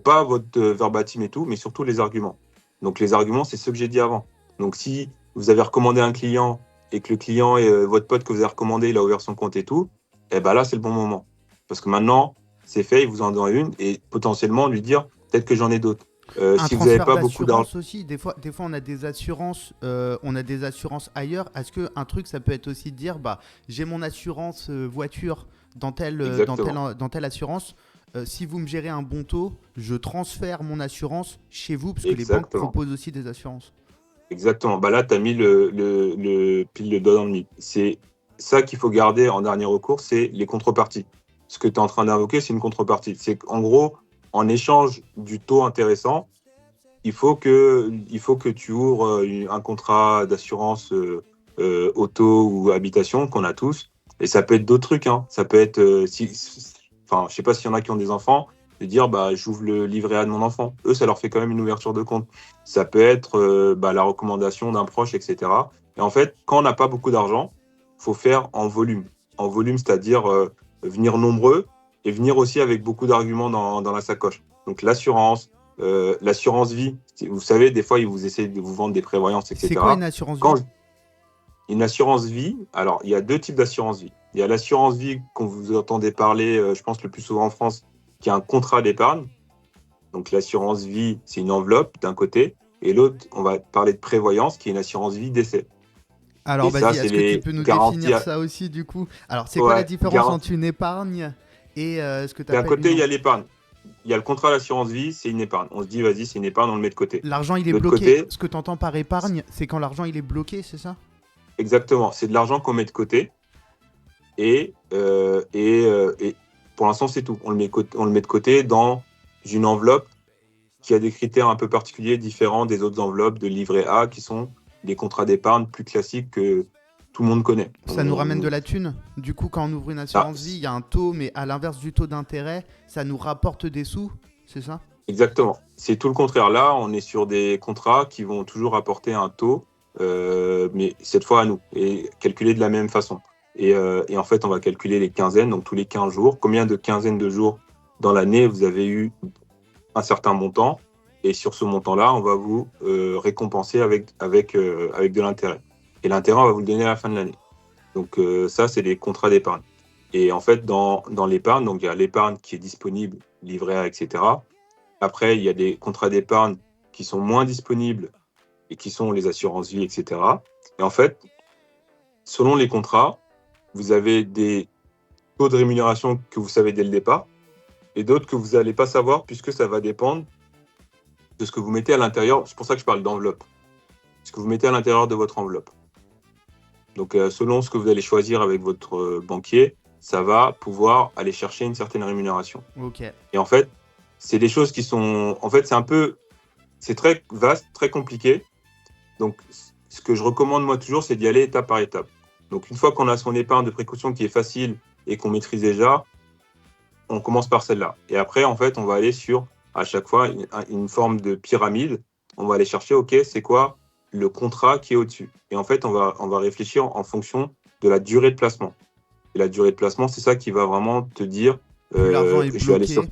pas votre verbatim et tout, mais surtout les arguments. Donc, les arguments, c'est ce que j'ai dit avant. Donc, si vous avez recommandé un client et que le client et votre pote que vous avez recommandé, il a ouvert son compte et tout, et ben là, c'est le bon moment. Parce que maintenant, c'est fait, il vous en donne une et potentiellement lui dire peut-être que j'en ai d'autres. Un Si vous n'avez transfert pas beaucoup d'argent. d'assurance aussi. Des fois, on a des assurances ailleurs. Est-ce qu'un truc, ça peut être aussi de dire, bah, j'ai mon assurance voiture dans Exactement. dans telle assurance. si vous me gérez un bon taux, je transfère mon assurance chez vous, parce que les banques Exactement. proposent aussi des assurances. Exactement. Bah là, tu as mis le pile le doigt dans le mille. C'est ça qu'il faut garder en dernier recours, c'est les contreparties. Ce que tu es en train d'invoquer, c'est une contrepartie. C'est qu'en gros, en échange du taux intéressant, il faut que tu ouvres un contrat d'assurance auto ou habitation qu'on a tous. Et ça peut être d'autres trucs. Hein. Ça peut être, enfin, je sais pas s'il y en a qui ont des enfants, de dire bah, j'ouvre le livret A de mon enfant. Eux, ça leur fait quand même une ouverture de compte. Ça peut être la recommandation d'un proche, etc. Et en fait, quand on n'a pas beaucoup d'argent, il faut faire en volume. En volume, c'est-à-dire venir nombreux et venir aussi avec beaucoup d'arguments dans la sacoche. Donc l'assurance vie, vous savez, des fois, ils vous essayent de vous vendre des prévoyances, etc. C'est quoi une assurance vie? Une assurance vie, alors, il y a deux types d'assurance vie. Il y a l'assurance vie qu'on vous entendez parler, je pense, le plus souvent en France, qui est un contrat d'épargne. Donc, l'assurance vie, c'est une enveloppe d'un côté. Et l'autre, on va parler de prévoyance, qui est une assurance vie décès. Alors, Et ça, vas-y, c'est est-ce que tu les peux nous garanties. définir ça aussi, du coup? Alors, c'est quoi la différence entre une épargne et ce que tu D'un appelles côté, il y a l'épargne. Il y a le contrat d'assurance vie, c'est une épargne. On se dit, vas-y, c'est une épargne, on le met de côté. L'argent, il est L'autre bloqué. côté, Ce que tu entends par épargne, c'est quand l'argent, il est bloqué, c'est ça? exactement, c'est de l'argent qu'on met de côté. Et pour l'instant, c'est tout. On le met de côté dans une enveloppe qui a des critères un peu particuliers, différents des autres enveloppes de livret A, qui sont des contrats d'épargne plus classiques que tout le monde connaît. Ça nous ramène de la thune. Du coup, quand on ouvre une assurance vie, il y a un taux, mais à l'inverse du taux d'intérêt, ça nous rapporte des sous, c'est ça? Exactement. C'est tout le contraire. Là, on est sur des contrats qui vont toujours apporter un taux, mais cette fois à nous, et calculé de la même façon. Et en fait, on va calculer les quinzaines, donc tous les 15 jours. Combien de quinzaines de jours dans l'année vous avez eu un certain montant, et sur ce montant-là, on va vous récompenser avec de l'intérêt. Et l'intérêt, on va vous le donner à la fin de l'année. Donc ça, c'est les contrats d'épargne. Et en fait, dans l'épargne, donc il y a l'épargne qui est disponible, livret A, etc. Après, il y a des contrats d'épargne qui sont moins disponibles et qui sont les assurances vie, etc. Et en fait, selon les contrats, vous avez des taux de rémunération que vous savez dès le départ et d'autres que vous n'allez pas savoir puisque ça va dépendre de ce que vous mettez à l'intérieur. C'est pour ça que je parle d'enveloppe. Ce que vous mettez à l'intérieur de votre enveloppe. Donc, selon ce que vous allez choisir avec votre banquier, ça va pouvoir aller chercher une certaine rémunération. Ok. Et en fait, c'est des choses qui sont... En fait, c'est très vaste, très compliqué. Donc, ce que je recommande, moi, toujours, c'est d'y aller étape par étape. Donc, une fois qu'on a son épargne de précaution qui est facile et qu'on maîtrise déjà, on commence par celle-là. Et après, en fait, on va aller sur, à chaque fois, une forme de pyramide. On va aller chercher, OK, c'est quoi le contrat qui est au-dessus? Et en fait, on va réfléchir en fonction de la durée de placement. Et la durée de placement, c'est ça qui va vraiment te dire... Plus l'argent est je vais aller bloqué, sur...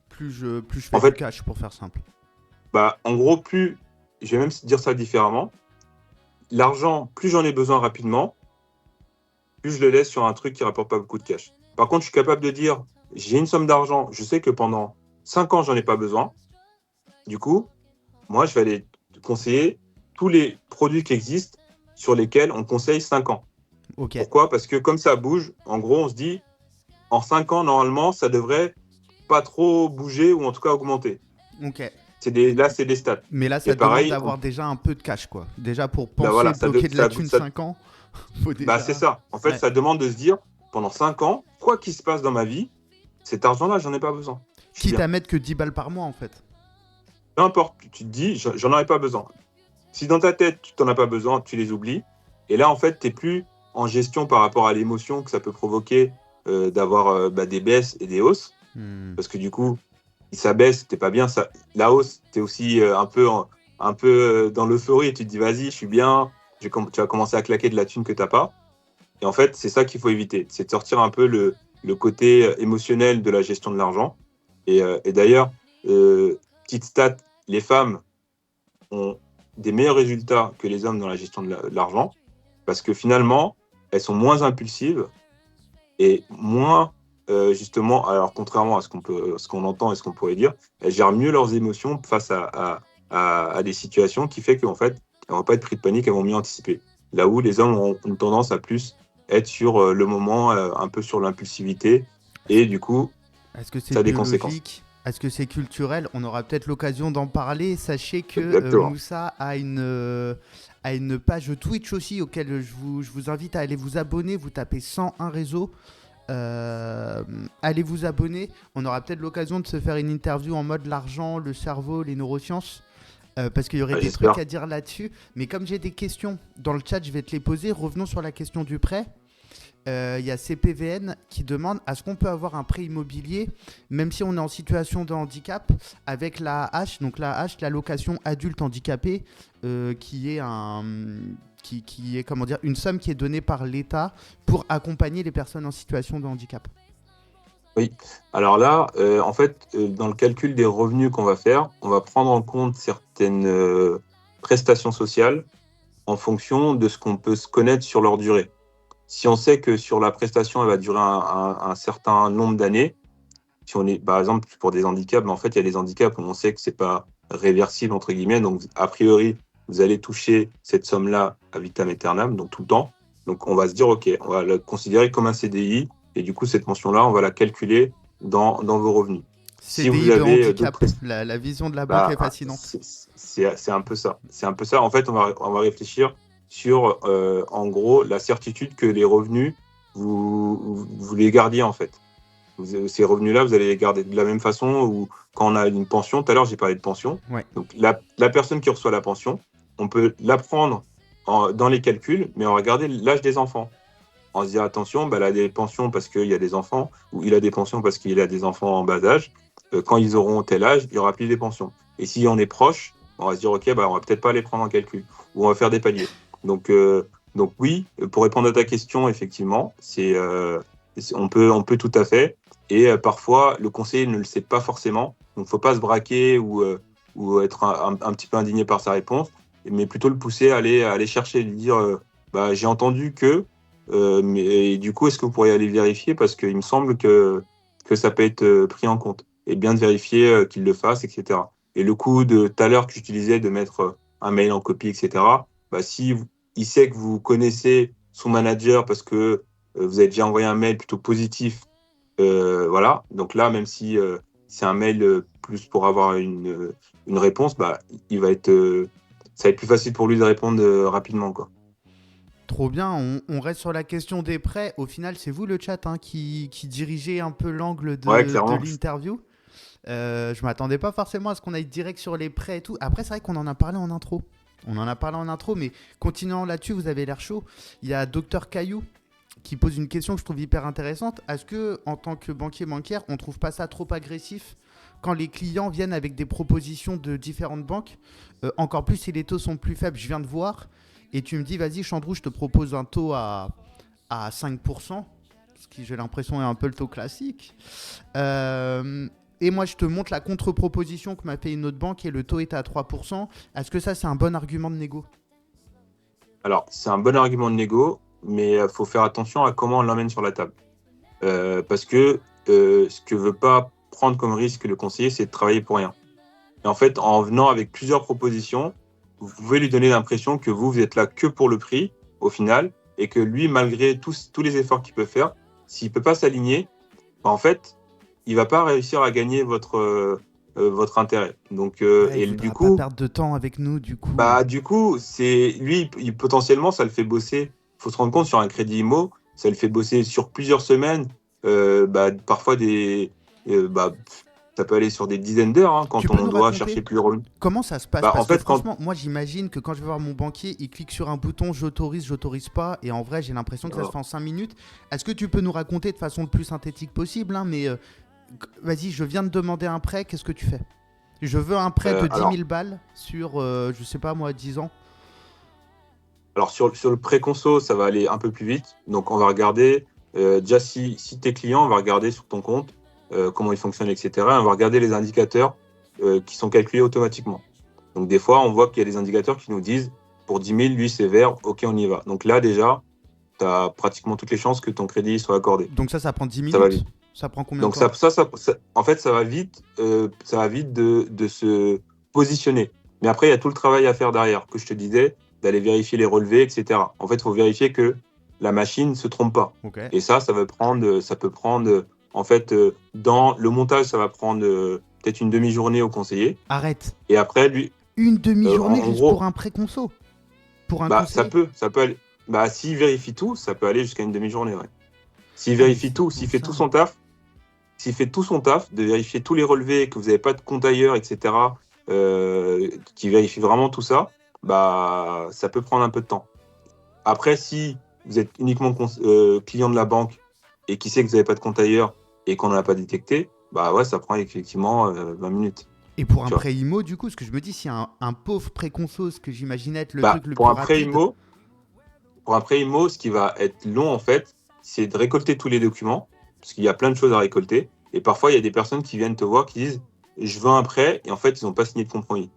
plus je fais En du fait, cash, pour faire simple. en gros, je vais même dire ça différemment. L'argent, plus j'en ai besoin rapidement, plus je le laisse sur un truc qui ne rapporte pas beaucoup de cash. Par contre, je suis capable de dire, j'ai une somme d'argent, je sais que pendant 5 ans, j'en ai pas besoin. Du coup, moi, je vais aller te conseiller tous les produits qui existent sur lesquels on conseille 5 ans. Ok. Pourquoi? Parce que comme ça bouge, en gros, on se dit, en 5 ans, normalement, ça devrait pas trop bouger ou en tout cas augmenter. Ok. Là, c'est des stats. Mais là, ça demande d'avoir déjà un peu de cash, quoi. Déjà, pour penser bloquer de la thune 5 ans, faut déjà... c'est ça. En fait, ça demande de se dire, pendant 5 ans, quoi qu'il se passe dans ma vie, cet argent-là, j'en ai pas besoin. Quitte à mettre que 10 balles par mois, en fait. Peu importe, tu te dis, j'en aurais pas besoin. Si dans ta tête, tu t'en as pas besoin, tu les oublies. Et là, en fait, tu n'es plus en gestion par rapport à l'émotion que ça peut provoquer d'avoir des baisses et des hausses. Parce que du coup, ça baisse, t'es pas bien. La hausse, tu es aussi un peu dans l'euphorie et tu te dis, vas-y, je suis bien. Tu vas commencer à claquer de la thune que tu n'as pas. Et en fait, c'est ça qu'il faut éviter. C'est de sortir un peu le côté émotionnel de la gestion de l'argent. Et d'ailleurs, petite stat, les femmes ont des meilleurs résultats que les hommes dans la gestion de l'argent parce que finalement, elles sont moins impulsives et moins, justement, alors contrairement à ce qu'on entend et ce qu'on pourrait dire, elles gèrent mieux leurs émotions face à des situations qui fait qu'en fait, elles ne vont pas être prises de panique, elles vont mieux anticiper. Là où les hommes ont une tendance à plus être sur le moment, un peu sur l'impulsivité et du coup, Est-ce que c'est ça a des conséquences. biologique? Est-ce que c'est culturel? On aura peut-être l'occasion d'en parler. Sachez que Exactement. Moussa a une page Twitch aussi auquel je vous invite à aller vous abonner. Vous tapez 101 réseau. Allez vous abonner. On aura peut-être l'occasion de se faire une interview en mode l'argent, le cerveau, les neurosciences. Parce qu'il y aurait des J'espère. trucs à dire là-dessus. Mais comme j'ai des questions dans le chat, je vais te les poser. Revenons sur la question du prêt. Il y a CPVN qui demande est-ce qu'on peut avoir un prêt immobilier même si on est en situation de handicap avec la H, donc la H, l'allocation adulte handicapé, qui est qui est comment dire une somme qui est donnée par l'État pour accompagner les personnes en situation de handicap. Oui. Alors là, en fait, dans le calcul des revenus qu'on va faire, on va prendre en compte certaines prestations sociales en fonction de ce qu'on peut se connaître sur leur durée. Si on sait que sur la prestation, elle va durer un certain nombre d'années, si on est, par exemple, pour des handicaps, mais en fait, il y a des handicaps où on sait que c'est pas réversible, entre guillemets. Donc, a priori, vous allez toucher cette somme-là à vitam aeternam, donc tout le temps. Donc, on va se dire, OK, on va le considérer comme un CDI. Et du coup, cette mention-là, on va la calculer dans vos revenus. Si vous CDI de avez handicap, la vision de la banque est bah, fascinante. c'est un peu ça. C'est un peu ça. En fait, on va réfléchir sur, en gros, la certitude que les revenus, vous les gardiez, en fait. Ces revenus-là, vous allez les garder de la même façon où quand on a une pension, tout à l'heure, j'ai parlé de pension. Ouais. Donc, la personne qui reçoit la pension, on peut la prendre dans les calculs, mais on va regarder l'âge des enfants. On se dit, attention, bah, elle a des pensions parce qu'il y a des enfants, ou il a des pensions parce qu'il a des enfants en bas âge. Quand ils auront tel âge, il n'y aura plus des pensions. Et si on est proche, on va se dire, OK, bah, on va peut-être pas les prendre en calcul, ou on va faire des paliers. Donc oui, pour répondre à ta question, effectivement, on peut tout à fait. Et parfois, le conseiller ne le sait pas forcément. Donc, il ne faut pas se braquer ou être un petit peu indigné par sa réponse, mais plutôt le pousser à aller chercher, lui dire, bah, j'ai entendu que, mais du coup, est-ce que vous pourriez aller vérifier parce qu'il me semble que ça peut être pris en compte et bien de vérifier qu'il le fasse, etc. Et le coup de tout à l'heure que j'utilisais de mettre un mail en copie, etc. Bah, il sait que vous connaissez son manager parce que vous avez déjà envoyé un mail plutôt positif, voilà. Donc là, même si c'est un mail plus pour avoir une réponse, bah, ça va être plus facile pour lui de répondre rapidement, quoi. Trop bien, on reste sur la question des prêts. Au final, c'est vous le chat qui dirigez un peu l'angle Ouais, de clairement. l'interview. Je m'attendais pas forcément à ce qu'on aille direct sur les prêts et tout. Après, c'est vrai qu'on en a parlé en intro. On en a parlé en intro, mais continuant là-dessus, vous avez l'air chaud. Il y a Docteur Caillou qui pose une question que je trouve hyper intéressante. Est-ce que, en tant que banquier-banquière, on trouve pas ça trop agressif quand les clients viennent avec des propositions de différentes banques, encore plus si les taux sont plus faibles? Je viens de voir. Et tu me dis, vas-y, Chandrou, je te propose un taux à 5%, ce qui, j'ai l'impression, est un peu le taux classique. Et moi, je te montre la contre-proposition que m'a fait une autre banque et le taux est à 3%. Est-ce que ça, c'est un bon argument de négo? Alors, c'est un bon argument de négo, mais il faut faire attention à comment on l'emmène sur la table. Parce que ce que veut pas prendre comme risque le conseiller, c'est de travailler pour rien. Et en fait, en venant avec plusieurs propositions, vous pouvez lui donner l'impression que vous êtes là que pour le prix, au final, et que lui, malgré tous les efforts qu'il peut faire, s'il ne peut pas s'aligner, bah, en fait, il ne va pas réussir à gagner votre intérêt. Donc, Ouais, il et du voudra pas coup, perdre de temps avec nous, du coup. bah, lui, potentiellement, ça le fait bosser. Il faut se rendre compte, sur un crédit IMO, ça le fait bosser sur plusieurs semaines, parfois bah, ça peut aller sur des dizaines d'heures hein, Tu quand peux on nous doit raconter chercher plus de revenus. comment ça se passe? Bah, en Parce que fait, franchement, moi, j'imagine que quand je vais voir mon banquier, il clique sur un bouton j'autorise pas. Et en vrai, j'ai l'impression que ça se fait en 5 minutes. Est-ce que tu peux nous raconter de façon le plus synthétique possible, hein, mais vas-y, je viens de demander un prêt, qu'est-ce que tu fais? Je veux un prêt de 10 alors, 000 balles sur, je sais pas moi, 10 ans. alors sur le pré-conso, ça va aller un peu plus vite. Donc, on va regarder, déjà, si tu es client, on va regarder sur ton compte comment il fonctionne, etc. Et on va regarder les indicateurs qui sont calculés automatiquement. Donc, des fois, on voit qu'il y a des indicateurs qui nous disent, pour 10 000, lui, c'est vert, OK, on y va. Donc là, déjà, tu as pratiquement toutes les chances que ton crédit soit accordé. Donc ça prend 10 Ça va minutes? vite. Ça prend combien de Donc, temps? en fait, ça va vite de se positionner. Mais après, il y a tout le travail à faire derrière, que je te disais, d'aller vérifier les relevés, etc. En fait, il faut vérifier que la machine ne se trompe pas. Ok. Et ça peut prendre En fait, dans le montage, ça va prendre peut-être une demi-journée au conseiller. Arrête. Et après, lui, Une demi-journée en juste gros, pour un pré-conso? Pour un ça conseiller? peut aller. S'il vérifie tout, ça peut aller jusqu'à une demi-journée, ouais. S'il Ah, mais vérifie c'est tout, pour s'il fait ça. tout son taf, de vérifier tous les relevés, que vous n'avez pas de compte ailleurs, etc., qui vérifie vraiment tout ça, ça peut prendre un peu de temps. Après, si vous êtes uniquement client de la banque et qui sait que vous n'avez pas de compte ailleurs et qu'on n'en a pas détecté, ouais, ça prend effectivement 20 minutes. Et pour un Tu vois. prêt IMO, du coup, ce que je me dis, si un pauvre pré-conso, ce que j'imaginais être le truc le Pour plus un prêt rapide. IMO, ce qui va être long, en fait, c'est de récolter tous les documents, parce qu'il y a plein de choses à récolter. Et parfois, il y a des personnes qui viennent te voir, qui disent « je veux un prêt », et en fait, ils n'ont pas signé de compromis.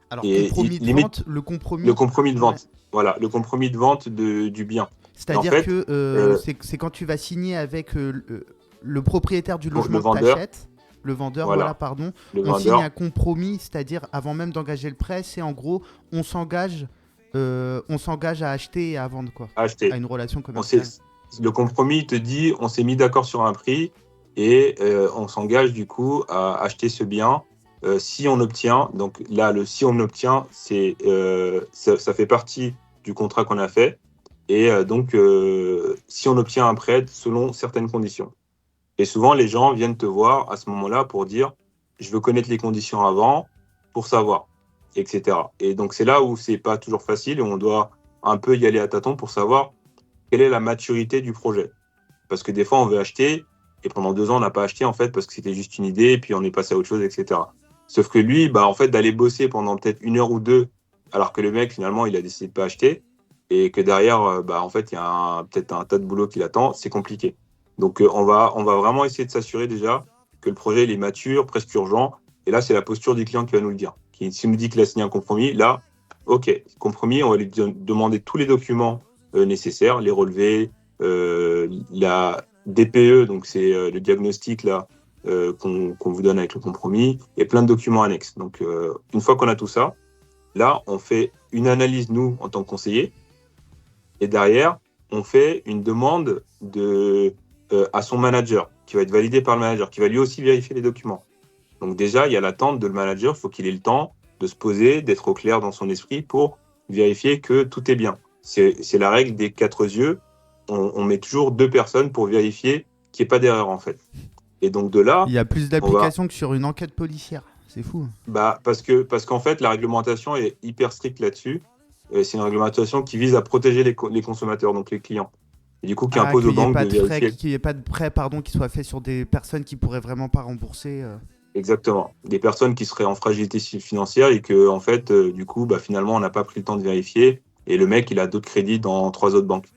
Alors, Et compromis de limite, vente, le le compromis. compromis de Ouais. vente. Voilà, le compromis de vente du bien. Et en C'est-à-dire fait, que euh, c'est quand tu vas signer avec le propriétaire du le logement que tu vendeur, achètes, le vendeur, voilà, voilà, pardon, le on signe un vendeur, compromis, c'est-à-dire avant même d'engager le prêt, c'est en gros, on s'engage à acheter et à vendre, quoi, a à acheté. une relation On s'est- commerciale. le compromis te dit on s'est mis d'accord sur un prix et on s'engage du coup à acheter ce bien si on obtient. Donc là, le si on obtient, ça fait partie du contrat qu'on a fait. Et donc, si on obtient un prêt selon certaines conditions. Et souvent, les gens viennent te voir à ce moment-là pour dire je veux connaître les conditions avant pour savoir, etc. Et donc, c'est là où c'est pas toujours facile et on doit un peu y aller à tâtons pour savoir quelle est la maturité du projet. Parce que des fois, on veut acheter et pendant 2 ans, on n'a pas acheté en fait parce que c'était juste une idée et puis on est passé à autre chose, etc. Sauf que lui, en fait, d'aller bosser pendant peut-être 1 heure ou 2, alors que le mec, finalement, il a décidé de pas acheter et que derrière, en fait, il y a peut-être un tas de boulot qui l'attend, c'est compliqué. Donc, on va vraiment essayer de s'assurer déjà que le projet il est mature, presque urgent. Et là, c'est la posture du client qui va nous le dire. S'il nous dit qu'il a signé un compromis, là, OK, compromis, on va lui demander tous les documents nécessaires, les relevés, la DPE, donc c'est le diagnostic là qu'on vous donne avec le compromis, et plein de documents annexes. Donc une fois qu'on a tout ça, là on fait une analyse nous en tant que conseiller, et derrière on fait une demande à son manager qui va être validée par le manager, qui va lui aussi vérifier les documents. Donc déjà il y a l'attente de le manager, il faut qu'il ait le temps de se poser, d'être au clair dans son esprit pour vérifier que tout est bien. C'est la règle des 4 yeux. On met toujours 2 personnes pour vérifier qu'il n'y ait pas d'erreur en fait. Et donc de là, Il y a plus on va, d'applications que sur une enquête policière. C'est fou. parce qu'en fait la réglementation est hyper stricte là-dessus. C'est une réglementation qui vise à protéger les consommateurs, donc les clients. Et du coup qui Ah, impose aux qu'il n'y ait banques pas de de frais, vérifier. qu'il n'y ait pas de prêt, pardon, qui soit fait sur des personnes qui pourraient vraiment pas rembourser. Exactement. Des personnes qui seraient en fragilité financière et que, en fait, du coup, finalement, on n'a pas pris le temps de vérifier. Et le mec, il a d'autres crédits dans 3 autres banques.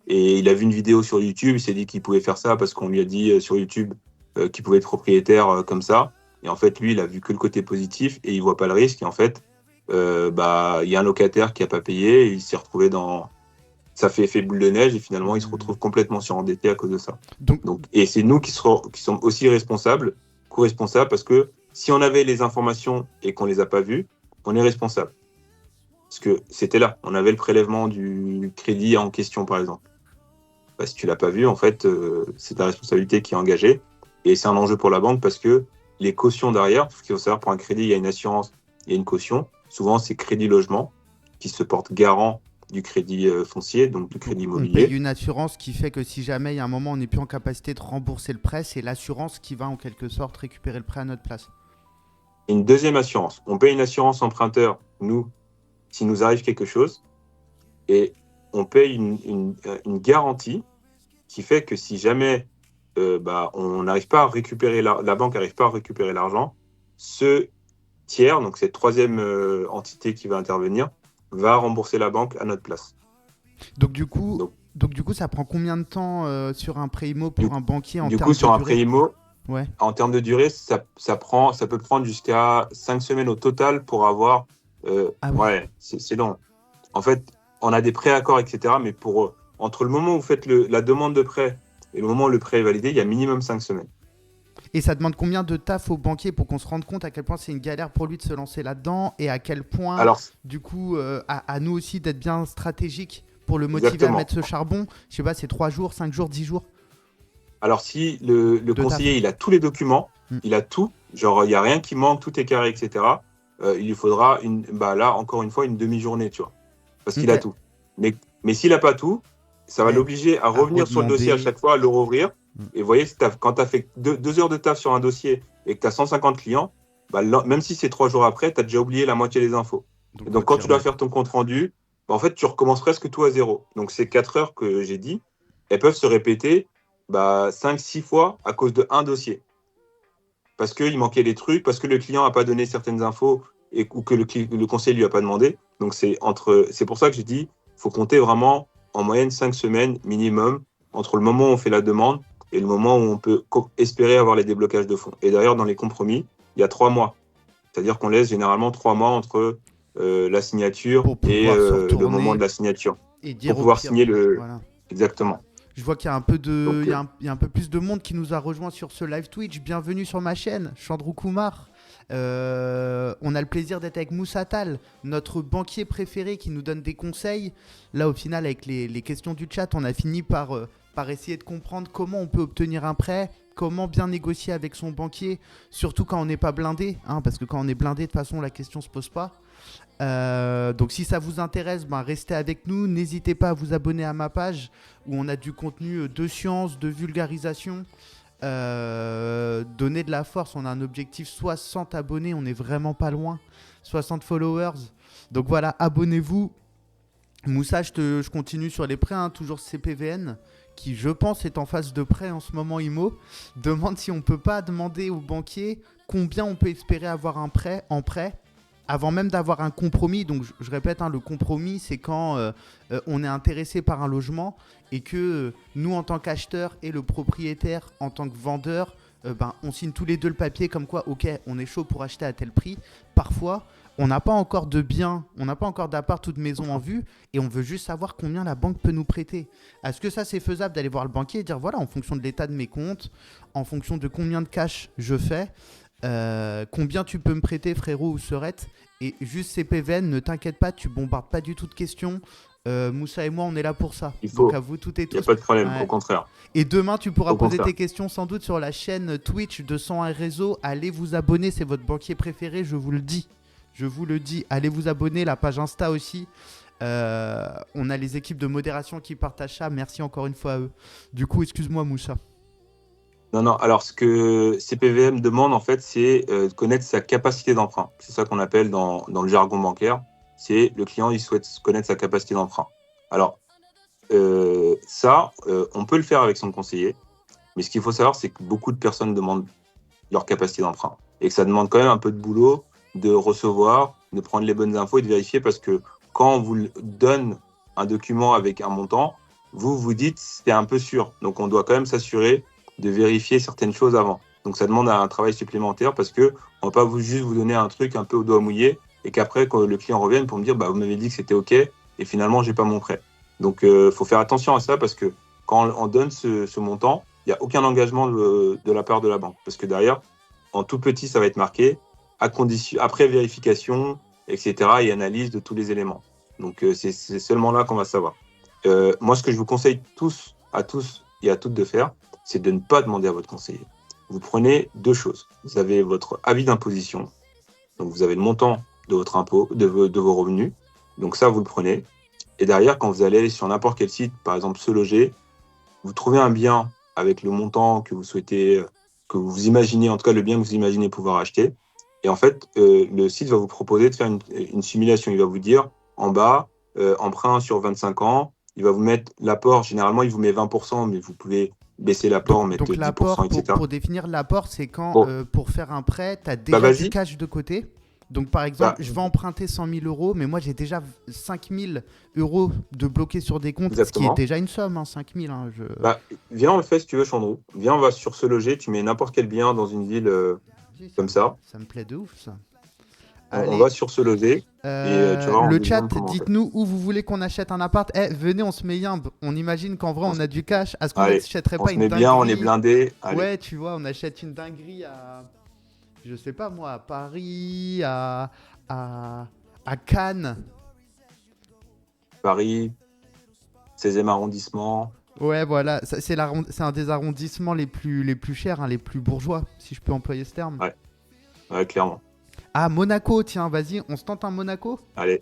Et il a vu une vidéo sur YouTube, il s'est dit qu'il pouvait faire ça parce qu'on lui a dit sur YouTube qu'il pouvait être propriétaire comme ça. Et en fait, lui, il a vu que le côté positif et il voit pas le risque. Et en fait, il y a un locataire qui a pas payé et il s'est retrouvé dans. Ça fait effet boule de neige et finalement, il se retrouve complètement surendetté à cause de ça. Donc, Et c'est nous qui sommes aussi responsables, co-responsables, parce que si on avait les informations et qu'on les a pas vues, on est responsable. Parce que c'était là, on avait le prélèvement du crédit en question, par exemple. Si tu l'as pas vu, en fait, c'est ta responsabilité qui est engagée. Et c'est un enjeu pour la banque parce que les cautions derrière, parce qu'il faut savoir, pour un crédit, il y a une assurance, il y a une caution. Souvent, c'est crédit logement qui se porte garant du crédit foncier, donc du crédit on paye immobilier. une assurance qui fait que si jamais il y a un moment on n'est plus en capacité de rembourser le prêt, c'est l'assurance qui va en quelque sorte récupérer le prêt à notre place. Une deuxième assurance. On paye une assurance emprunteur, nous, s'il nous arrive quelque chose, et on paye une garantie qui fait que si jamais on n'arrive pas à récupérer, la banque n'arrive pas à récupérer l'argent, ce tiers, donc cette troisième entité qui va intervenir, va rembourser la banque à notre place. Donc du coup, Donc, ça prend combien de temps sur un prêt IMO du, pour un banquier en du termes coup, de sur un prêt durée? IMO, Ouais. en termes de durée, ça peut prendre jusqu'à 5 semaines au total pour avoir. Ah oui. Ouais, c'est long. En fait, on a des préaccords, etc. Mais entre le moment où vous faites la demande de prêt et le moment où le prêt est validé, il y a minimum 5 semaines. Et ça demande combien de taf au banquier pour qu'on se rende compte à quel point c'est une galère pour lui de se lancer là-dedans et à quel point, Alors, du coup, à nous aussi d'être bien stratégique pour le motiver à exactement. mettre ce charbon. Je sais pas, c'est 3 jours, 5 jours, 10 jours. Alors, si le De ta conseiller, il a tous les documents, il a tout, genre, il n'y a rien qui manque, tout est carré, etc., il lui faudra, là, encore une fois, une demi-journée, tu vois, parce qu'il a Ok. tout. Mais s'il n'a pas tout, ça va Ouais, l'obliger à à revenir sur le dossier à redemander. chaque fois, à le rouvrir. Et vous voyez, quand tu as fait 2 heures de taf sur un dossier et que tu as 150 clients, même si c'est 3 jours après, tu as déjà oublié la moitié des infos. Et Donc, faut donc, quand t'y tu dois remettre. faire ton compte rendu, en fait, tu recommences presque tout à zéro. Donc, ces 4 heures que j'ai dit, elles peuvent se répéter 5-6 fois à cause de un dossier. Parce qu'il manquait des trucs, parce que le client n'a pas donné certaines infos ou que le conseiller ne lui a pas demandé. Donc, c'est pour ça que j'ai dit, il faut compter vraiment en moyenne 5 semaines minimum entre le moment où on fait la demande et le moment où on peut espérer avoir les déblocages de fonds. Et d'ailleurs, dans les compromis, il y a 3 mois. C'est-à-dire qu'on laisse généralement 3 mois entre la signature Pour et pouvoir se le moment retourner de la signature. et Pour dire au pouvoir pire. signer le. Voilà. Exactement. Je vois qu'il y a un peu de, Donc, il y a un peu plus de monde qui nous a rejoint sur ce live Twitch. Bienvenue sur ma chaîne, Chandrou Kumar. On a le plaisir d'être avec Moussa Tal, notre banquier préféré qui nous donne des conseils. Là, au final, avec les questions du chat, on a fini par essayer de comprendre comment on peut obtenir un prêt, comment bien négocier avec son banquier, surtout quand on n'est pas blindé, hein, parce que quand on est blindé, de toute façon, la question ne se pose pas. Donc si ça vous intéresse, restez avec nous. N'hésitez pas à vous abonner à ma page où on a du contenu de science, de vulgarisation. Donner de la force, on a un objectif 60 abonnés, on est vraiment pas loin. 60 followers. Donc voilà, abonnez-vous. Moussa, je continue sur les prêts, hein, toujours CPVN, qui je pense est en phase de prêt en ce moment IMO. Demande si on peut pas demander au banquier combien on peut espérer avoir un prêt en prêt avant même d'avoir un compromis. Donc je répète, hein, le compromis, c'est quand on est intéressé par un logement et que nous, en tant qu'acheteur, et le propriétaire, en tant que vendeur, on signe tous les deux le papier comme quoi, ok, on est chaud pour acheter à tel prix. Parfois, on n'a pas encore de biens, on n'a pas encore d'appart ou de maison en vue et on veut juste savoir combien la banque peut nous prêter. Est-ce que ça, c'est faisable d'aller voir le banquier et dire, voilà, en fonction de l'état de mes comptes, en fonction de combien de cash je fais, combien tu peux me prêter, frérot ou sœurette? Et juste CPVN, ne t'inquiète pas, tu bombardes pas du tout de questions. Moussa et moi, on est là pour ça. il Donc faut. à vous toutes et Il n'y a tous. pas de problème, au Ouais. contraire. Et demain, tu pourras Au poser contraire. tes questions sans doute sur la chaîne Twitch de 101 Réseau. Allez vous abonner, c'est votre banquier préféré, je vous le dis. Je vous le dis, allez vous abonner, la page Insta aussi. On a les équipes de modération qui partagent ça. Merci encore une fois à eux. Du coup, excuse-moi Moussa. Non, non. Alors, ce que CPVM demande, en fait, c'est de connaître sa capacité d'emprunt. C'est ça qu'on appelle dans le jargon bancaire. C'est le client, il souhaite connaître sa capacité d'emprunt. Alors, on peut le faire avec son conseiller. Mais ce qu'il faut savoir, c'est que beaucoup de personnes demandent leur capacité d'emprunt. Et que ça demande quand même un peu de boulot de recevoir, de prendre les bonnes infos et de vérifier parce que quand on vous donne un document avec un montant, vous vous dites c'est un peu sûr. Donc on doit quand même s'assurer de vérifier certaines choses avant. Donc ça demande un travail supplémentaire parce que on va pas juste vous donner un truc un peu au doigt mouillé et qu'après quand le client revienne pour me dire vous m'avez dit que c'était OK et finalement j'ai pas mon prêt. Donc faut faire attention à ça parce que quand on donne ce montant, il n'y a aucun engagement de la part de la banque parce que derrière en tout petit, ça va être marqué après vérification, etc. et analyse de tous les éléments. Donc, c'est seulement là qu'on va savoir. Moi, ce que je vous conseille à tous et à toutes de faire, c'est de ne pas demander à votre conseiller. Vous prenez 2 choses. Vous avez votre avis d'imposition. Donc, vous avez le montant de votre impôt, de vos revenus. Donc, ça, vous le prenez. Et derrière, quand vous allez sur n'importe quel site, par exemple, Se Loger, vous trouvez un bien avec le montant que vous souhaitez, que vous imaginez, en tout cas le bien que vous imaginez pouvoir acheter. Et en fait, le site va vous proposer de faire une simulation. Il va vous dire en bas, emprunt sur 25 ans. Il va vous mettre l'apport. Généralement, il vous met 20%, mais vous pouvez baisser l'apport, mettre Donc 10%, l'apport, etc. pour définir l'apport, c'est quand Bon, pour faire un prêt, tu as déjà du vas-y. cash de côté. Donc par exemple, Bah, je vais emprunter 100 000 euros, mais moi j'ai déjà 5 000 euros de bloqués sur des comptes, ce qui est exactement. déjà une somme, hein, 5 000. Hein, Viens, on le fait si tu veux, Chandrou. Viens, on va sur Se Loger. Tu mets n'importe quel bien dans une ville Vas-y, comme ça. ça me plaît de ouf ça. On Allez, va sur Se Loger. Et tu vois, on le te chat, demande comment on fait. dites-nous où vous voulez qu'on achète un appart. Eh, venez, on se met yimbe. On imagine qu'en vrai, On on se- a du cash. Est-ce qu'on Allez, n'achèterait on pas se une met bien, on est dinguerie? blindé. Allez, Ouais, tu vois, on achète une dinguerie à, je sais pas moi, à Paris, à, à Cannes. Paris, 16e arrondissement, Ouais, voilà, c'est un des arrondissements les plus chers, hein, les plus bourgeois, si je peux employer ce terme. Ouais, ouais, clairement. Ah, Monaco, tiens, vas-y, on se tente un Monaco? Allez,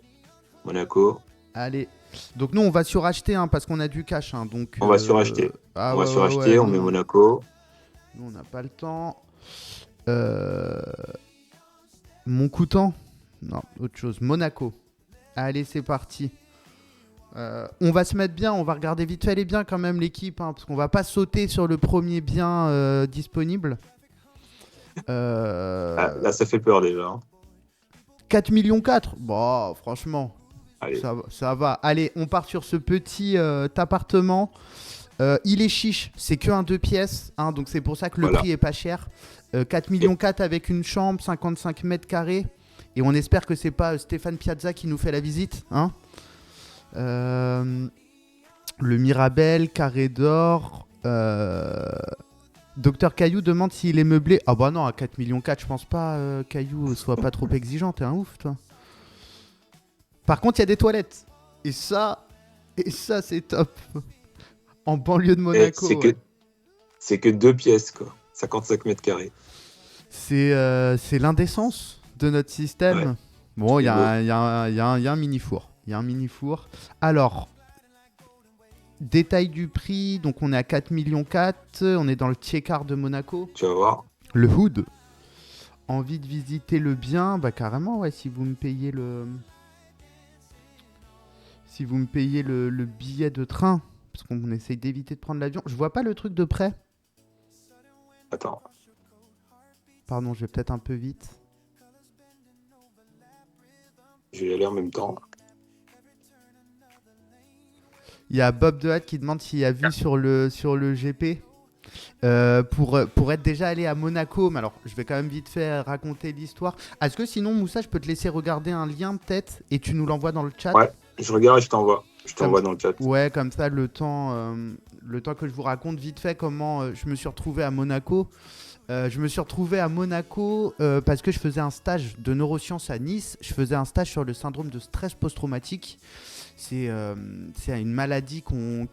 Monaco, Allez. Donc nous, on va suracheter, hein, parce qu'on a du cash, hein, donc... on va suracheter. Ah On va ouais, ouais, ouais, suracheter, on met Monaco. nous, on n'a pas le temps. Euh... Montcoutan? Non, autre chose. Monaco. Allez, c'est parti. On va se mettre bien, on va regarder vite fait les biens quand même l'équipe, hein, parce qu'on va pas sauter sur le premier bien disponible. Ah, là, ça fait peur déjà, hein. 4 millions 4. Bon, franchement, Allez, ça va. Allez, on part sur ce petit appartement. Il est chiche, c'est que un 2 pièces, hein, donc c'est pour ça que le voilà. prix est pas cher. 4 millions 4 avec une chambre, 55 mètres carrés. Et on espère que c'est pas Stéphane Piazza qui nous fait la visite, hein. Le Mirabel, Carré d'Or. Docteur Caillou demande s'il est meublé. Ah bah non, à 4 millions 4, je pense pas, Caillou, soit pas trop exigeant. T'es un ouf, toi. Par contre, il y a des toilettes. Et ça, c'est top. En banlieue de Et Monaco, ouais. c'est que 2 pièces, quoi. 55 mètres carrés. C'est l'indécence de notre système. Ouais, Bon, il y, c'est a beau. un- il y a un il y a un- il y a un mini-four. Il y a un mini-four. Alors, détail du prix, donc on est à 4 millions 4, on est dans le tiers-quart de Monaco. Tu vas voir. Le Hood. Envie de visiter le bien, bah carrément, ouais, si vous me payez le billet de train, parce qu'on essaye d'éviter de prendre l'avion. Je vois pas le truc de près. Attends, Pardon, je vais peut-être un peu vite. je vais y aller en même temps. Il y a Bob Dehat qui demande s'il a vu sur le GP. Pour être déjà allé à Monaco, mais alors je vais quand même vite fait raconter l'histoire. Est-ce que sinon, Moussa, je peux te laisser regarder un lien peut-être et tu nous l'envoies dans le chat? Ouais, je regarde et je t'envoie. Je Comme, t'envoie dans le chat. ouais, comme ça, le temps que je vous raconte vite fait comment je me suis retrouvé à Monaco. Je me suis retrouvé à Monaco parce que je faisais un stage de neurosciences à Nice. Je faisais un stage sur le syndrome de stress post-traumatique. C'est une maladie qu'on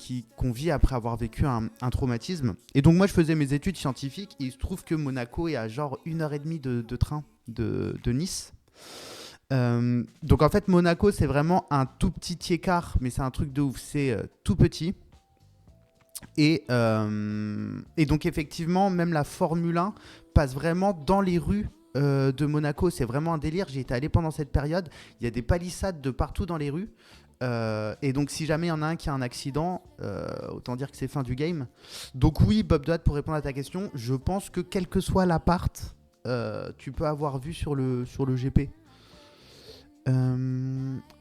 vit après avoir vécu un traumatisme. Et donc moi, je faisais mes études scientifiques. Et il se trouve que Monaco est à genre 1h30 de train de Nice. Donc en fait, Monaco, c'est vraiment un tout petit tiers-quart, mais c'est un truc de ouf. C'est tout petit. Et donc effectivement, même la Formule 1 passe vraiment dans les rues de Monaco. C'est vraiment un délire. J'y étais allé pendant cette période. Il y a des palissades de partout dans les rues. Et donc si jamais il y en a un qui a un accident, autant dire que c'est fin du game. Donc oui, Bob Dodd, pour répondre à ta question, je pense que quel que soit l'appart, tu peux avoir vu sur le GP.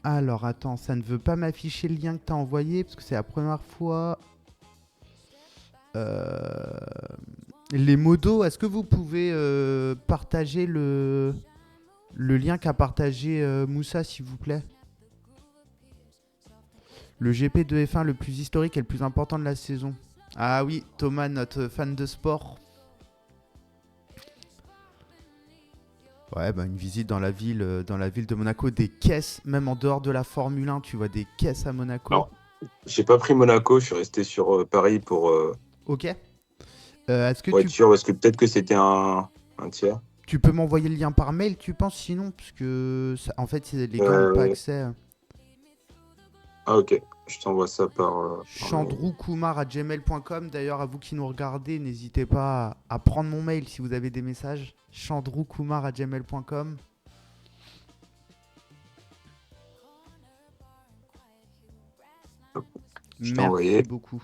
Alors attends, ça ne veut pas m'afficher le lien que tu as envoyé parce que c'est la première fois. Les modos, est-ce que vous pouvez partager le lien qu'a partagé Moussa, s'il vous plaît? Le GP de F1 le plus historique et le plus important de la saison. Ah oui, Thomas, notre fan de sport. Ouais, bah une visite dans la ville de Monaco, des caisses, même en dehors de la Formule 1, tu vois des caisses à Monaco. Alors, j'ai pas pris Monaco, je suis resté sur Paris pour Ok. Est-ce que être sûr, parce que peut-être que c'était un tiers. tu peux m'envoyer le lien par mail, tu penses, sinon? Parce que, en fait, les gars n'ont pas accès. Ah ok, je t'envoie ça par Chandroukumar@gmail.com. D'ailleurs, à vous qui nous regardez, n'hésitez pas à prendre mon mail si vous avez des messages. Chandroukumar@gmail.com. Je t'ai Merci envoyé. beaucoup.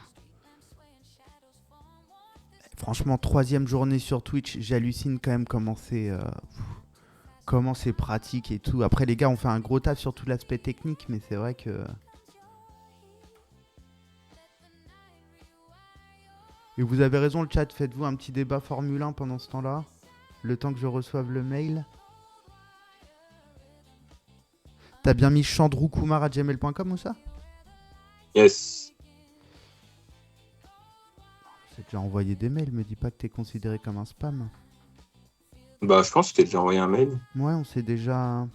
Franchement, 3e journée sur Twitch, j'hallucine quand même comment c'est pratique et tout. Après, les gars, on fait un gros taf sur tout l'aspect technique, mais c'est vrai que... Et vous avez raison, le chat, faites-vous un petit débat Formule 1 pendant ce temps-là, le temps que je reçoive le mail. T'as bien mis chandroukumar@gmail.com ou ça? Yes. C'est déjà envoyé des mails, me dis pas que t'es considéré comme un spam. Bah, je pense que je t'ai déjà envoyé un mail. Ouais, on s'est déjà...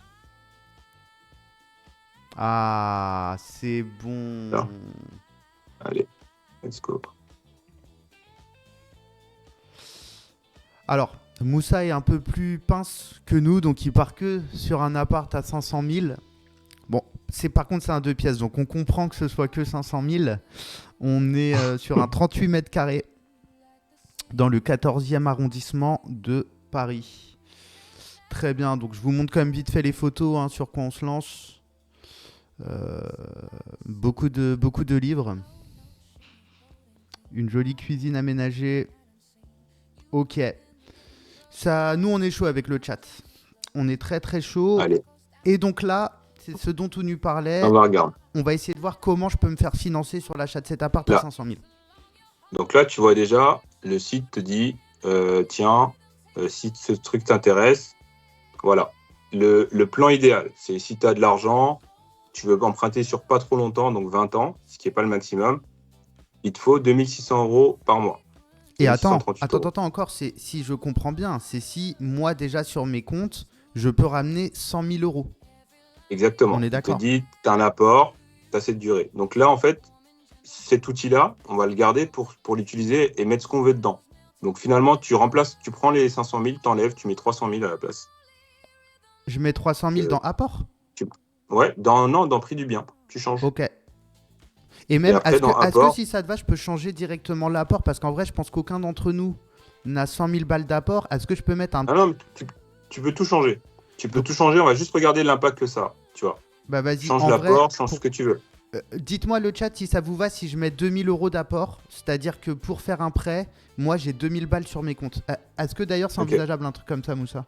Ah, c'est bon. Là. Allez, Let's go. Alors, Moussa est un peu plus pince que nous, donc il part que sur un appart à 500 000. Bon, par contre, c'est un 2 pièces, donc on comprend que ce soit que 500 000. On est sur un 38 mètres carrés dans le 14e arrondissement de Paris. Très bien, donc je vous montre quand même vite fait les photos sur quoi on se lance. Beaucoup de livres. Une jolie cuisine aménagée. Ok. Ça, nous, on est chaud avec le chat. On est très très chaud. Allez. Et donc là, c'est ce dont tu nous parlais. On va regarder. On va essayer de voir comment je peux me faire financer sur l'achat de cet appart à 500 000. Donc là, tu vois déjà, le site te dit, tiens, si ce truc t'intéresse, voilà. Le plan idéal, c'est si tu as de l'argent, tu veux emprunter sur pas trop longtemps, donc 20 ans, ce qui n'est pas le maximum, il te faut 2 600 € par mois. Et attends encore, si je comprends bien, c'est si moi déjà sur mes comptes, je peux ramener 100 000 €. Exactement. On est d'accord. Il te dit, tu as un apport, tu as cette durée. Donc là, en fait, cet outil-là, on va le garder pour l'utiliser et mettre ce qu'on veut dedans. Donc finalement, tu prends les 500 000, tu enlèves, tu mets 300 000 à la place. Je mets 300 000 dans apport ? Ouais, dans prix du bien. Tu changes. Ok. Et même, après, est-ce que si ça te va, je peux changer directement l'apport ? Parce qu'en vrai, je pense qu'aucun d'entre nous n'a 100 000 balles d'apport. Est-ce que je peux mettre un... Ah non, mais tu peux tout changer. Tu peux tout changer, on va juste regarder l'impact que ça a, tu vois. Bah vas-y, change l'apport, change ce que tu veux. Dites-moi le chat si ça vous va, si je mets 2 000 € d'apport. C'est-à-dire que pour faire un prêt, moi j'ai 2 000 balles sur mes comptes. Est-ce que d'ailleurs c'est envisageable un truc comme ça, Moussa ?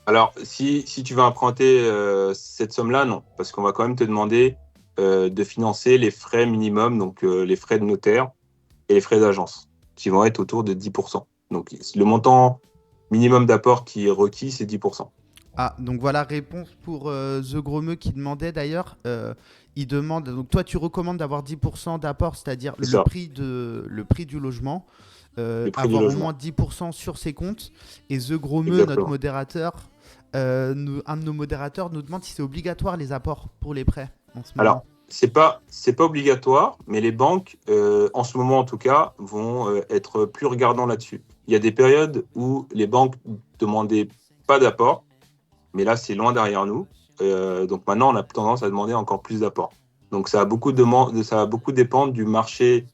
Alors, si tu veux emprunter cette somme-là, non. Parce qu'on va quand même te demander de financer les frais minimums, donc les frais de notaire et les frais d'agence, qui vont être autour de 10%. Donc, le montant minimum d'apport qui est requis, c'est 10%. Ah, donc voilà, réponse pour The Gromeux qui demandait d'ailleurs. Il demande, donc toi tu recommandes d'avoir 10% d'apport, c'est-à-dire le prix du logement, avoir au moins 10% sur ses comptes. Et The Gromeux, notre modérateur, un de nos modérateurs nous demande si c'est obligatoire les apports pour les prêts en ce moment. Alors, c'est pas obligatoire, mais les banques, en ce moment en tout cas, vont être plus regardants là-dessus. Il y a des périodes où les banques demandaient pas d'apport, mais là c'est loin derrière nous. Donc maintenant on a tendance à demander encore plus d'apports. Donc ça va beaucoup dépendre du marché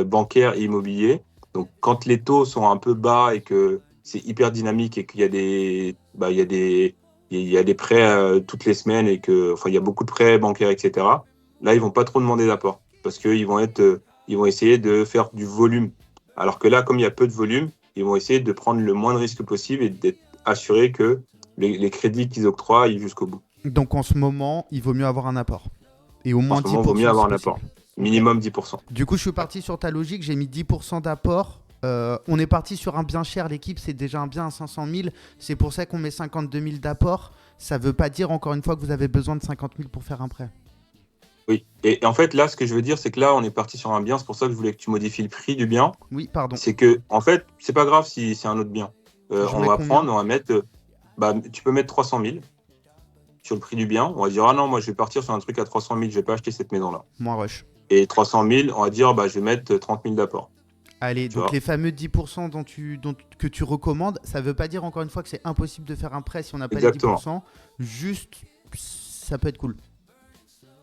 bancaire et immobilier. Donc quand les taux sont un peu bas et que c'est hyper dynamique et qu'il y a des prêts toutes les semaines et il y a beaucoup de prêts bancaires, etc. Là ils vont pas trop demander d'apport parce qu'ils vont essayer de faire du volume. Alors que là comme il y a peu de volume, ils vont essayer de prendre le moins de risques possible et d'être assurés que les crédits qu'ils octroient aillent jusqu'au bout. Donc en ce moment, il vaut mieux avoir un apport. Et au moins 10%. Il vaut mieux avoir un apport. Minimum 10%. Du coup, je suis parti sur ta logique, j'ai mis 10% d'apport. On est parti sur un bien cher, l'équipe, c'est déjà un bien à 500 000. C'est pour ça qu'on met 52 000 d'apport. Ça ne veut pas dire, encore une fois, que vous avez besoin de 50 000 pour faire un prêt. Oui, et en fait, là, ce que je veux dire, c'est que là, on est parti sur un bien. C'est pour ça que je voulais que tu modifies le prix du bien. Oui, pardon. C'est que, en fait, c'est pas grave si c'est un autre bien. On va mettre... tu peux mettre 300 000 sur le prix du bien. On va dire, ah non, moi, je vais partir sur un truc à 300 000. Je vais pas acheter cette maison-là. Moins rush. Et 300 000, on va dire, je vais mettre 30 000 d'apport. Allez, donc les fameux 10% que tu recommandes, ça veut pas dire, encore une fois, que c'est impossible de faire un prêt si on n'a pas les 10%. Juste, ça peut être cool.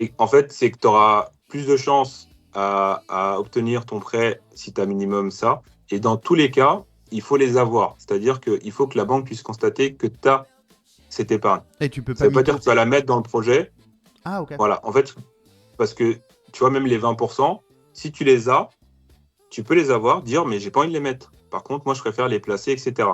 Et en fait, c'est que tu auras plus de chances à obtenir ton prêt si tu as minimum ça. Et dans tous les cas, il faut les avoir. C'est-à-dire qu'il faut que la banque puisse constater que tu as cette épargne. Et tu peux pas. Ça ne veut pas dire que tu vas la mettre dans le projet. Ah, ok. Voilà. En fait, parce que tu vois, même les 20%, si tu les as, tu peux les avoir, dire, mais j'ai pas envie de les mettre. Par contre, moi, je préfère les placer, etc.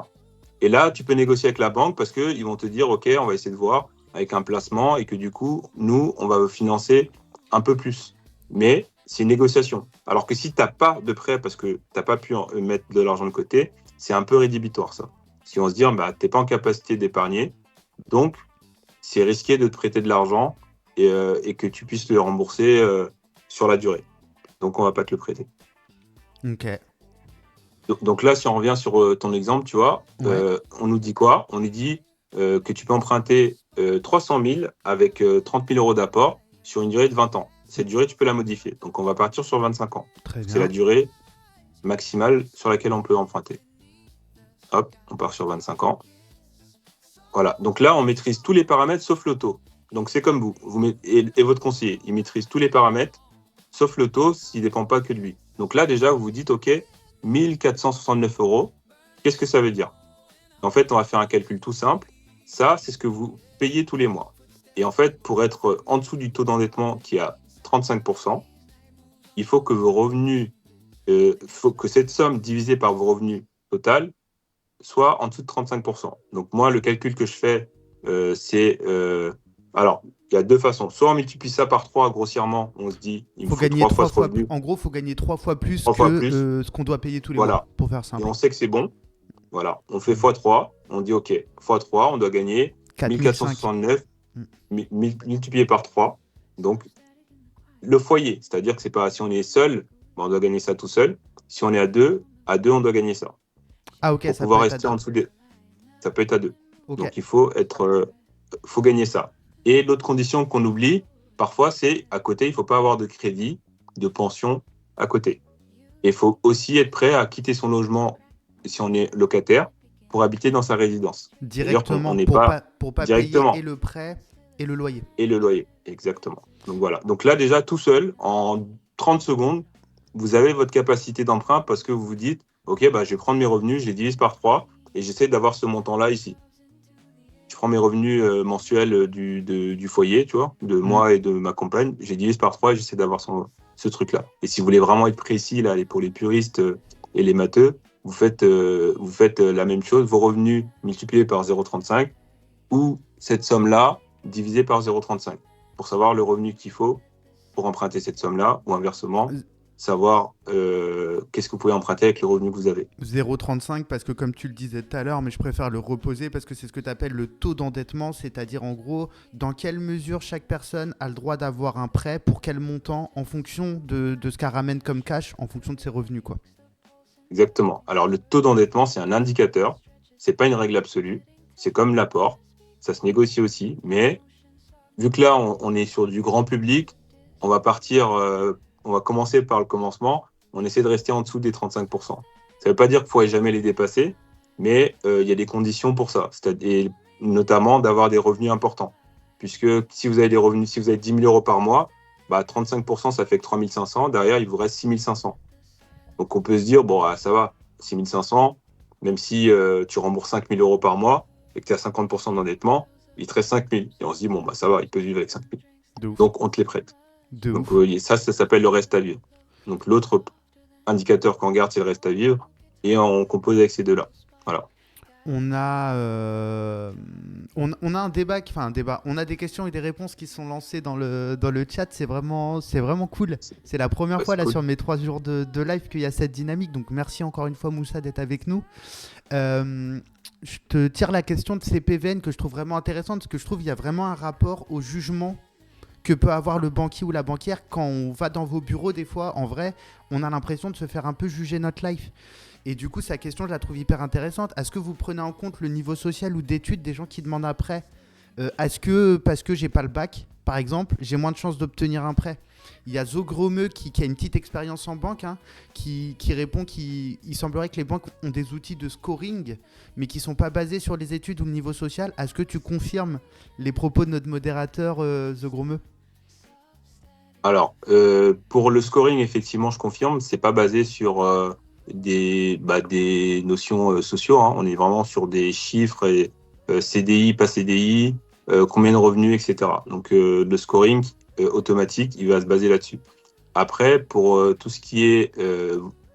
Et là, tu peux négocier avec la banque parce qu'ils vont te dire, OK, on va essayer de voir avec un placement et que du coup, nous, on va financer un peu plus. Mais c'est une négociation. Alors que si tu n'as pas de prêt parce que tu n'as pas pu mettre de l'argent de côté, c'est un peu rédhibitoire, ça. Si on se dit, tu n'es pas en capacité d'épargner, donc c'est risqué de te prêter de l'argent et que tu puisses le rembourser sur la durée. Donc, on ne va pas te le prêter. Ok. Donc là, si on revient sur ton exemple, tu vois, on nous dit quoi ? On nous dit que tu peux emprunter 300 000 avec 30 000 € d'apport sur une durée de 20 ans. Cette durée, tu peux la modifier. Donc, on va partir sur 25 ans. Très bien. C'est la durée maximale sur laquelle on peut emprunter. Hop, on part sur 25 ans. Voilà, donc là, on maîtrise tous les paramètres sauf le taux. Donc c'est comme vous, et votre conseiller, il maîtrise tous les paramètres sauf le taux s'il ne dépend pas que de lui. Donc là, déjà, vous vous dites, OK, 1469 €, qu'est-ce que ça veut dire? En fait, on va faire un calcul tout simple. Ça, c'est ce que vous payez tous les mois. Et en fait, pour être en dessous du taux d'endettement qui est à 35%, il faut que vos revenus, faut que cette somme divisée par vos revenus total soit en dessous de 35%. Donc moi, le calcul que je fais, c'est... alors, il y a deux façons. Soit on multiplie ça par 3 grossièrement, on se dit, il me faut 3 fois ce revenu. En gros, il faut gagner 3 fois plus 3 fois plus. Ce qu'on doit payer tous les mois, pour faire simple. Et on sait que c'est bon. Voilà, on fait x3, on dit OK, x3, on doit gagner 1469 multiplié par 3. Donc, le foyer, c'est-à-dire que c'est pas si on est seul, on doit gagner ça tout seul. Si on est à deux, on doit gagner ça. Ah OK, pour ça pouvoir peut être rester à deux. en dessous des... Ça peut être à deux. Okay. Donc, il faut gagner ça. Et l'autre condition qu'on oublie, parfois, c'est à côté, il ne faut pas avoir de crédit, de pension à côté. Et il faut aussi être prêt à quitter son logement si on est locataire pour habiter dans sa résidence. Directement, pour pas directement payer et le prêt et le loyer. Et le loyer, exactement. Donc voilà. Donc là, déjà, tout seul, en 30 secondes, vous avez votre capacité d'emprunt parce que vous vous dites, OK, bah, je vais prendre mes revenus, je les divise par 3 et j'essaie d'avoir ce montant-là ici. Je prends mes revenus mensuels du foyer, tu vois, de moi et de ma compagne, je les divise par 3 et j'essaie d'avoir ce truc-là. Et si vous voulez vraiment être précis, là, pour les puristes et les matheux, vous faites la même chose, vos revenus multipliés par 0,35 ou cette somme-là divisée par 0,35 pour savoir le revenu qu'il faut pour emprunter cette somme-là ou inversement, savoir qu'est-ce que vous pouvez emprunter avec le revenu que vous avez. 0,35 parce que comme tu le disais tout à l'heure, mais je préfère le reposer parce que c'est ce que tu appelles le taux d'endettement, c'est-à-dire en gros dans quelle mesure chaque personne a le droit d'avoir un prêt, pour quel montant, en fonction de ce qu'elle ramène comme cash, en fonction de ses revenus, quoi. Exactement. Alors le taux d'endettement, c'est un indicateur, c'est pas une règle absolue, c'est comme l'apport, ça se négocie aussi, mais vu que là on est sur du grand public, on va commencer par le commencement, on essaie de rester en dessous des 35%. Ça ne veut pas dire qu'il ne faudrait jamais les dépasser, mais il y a des conditions pour ça, c'est-à-dire notamment d'avoir des revenus importants. Puisque si vous avez des revenus, si vous avez 10 000 € par mois, 35%, ça fait que 3 500, derrière il vous reste 6 500. Donc on peut se dire, bon, ça va, 6 500, même si tu rembourses 5 000 € par mois et que tu as 50% d'endettement, il te reste 5 000. Et on se dit, bon, ça va, il peut vivre avec 5 000. Donc on te les prête. Donc ça s'appelle le reste à vivre. Donc l'autre indicateur qu'on garde, c'est le reste à vivre, et on compose avec ces deux-là. Voilà. On a un débat, on a des questions et des réponses qui sont lancées dans le chat, c'est vraiment cool. C'est la première fois là cool. Sur mes 3 jours de live qu'il y a cette dynamique, donc merci encore une fois Moussa d'être avec nous. Je te tire la question de CPVN que je trouve vraiment intéressante, parce que je trouve qu'il y a vraiment un rapport au jugement que peut avoir le banquier ou la banquière. Quand on va dans vos bureaux, des fois, en vrai, on a l'impression de se faire un peu juger notre life. Et du coup, sa question, je la trouve hyper intéressante. Est-ce que vous prenez en compte le niveau social ou d'études des gens qui demandent un prêt ? Est-ce que, parce que j'ai pas le bac, par exemple, j'ai moins de chances d'obtenir un prêt ? Il y a Zogromeux qui a une petite expérience en banque, qui répond qu'il semblerait que les banques ont des outils de scoring, mais qui ne sont pas basés sur les études ou le niveau social. Est-ce que tu confirmes les propos de notre modérateur Zogromeux ? Alors, pour le scoring, effectivement, je confirme, c'est pas basé sur des notions sociaux. On est vraiment sur des chiffres, et, CDI, pas CDI, combien de revenus, etc. Donc, le scoring automatique, il va se baser là-dessus. Après, pour tout ce qui est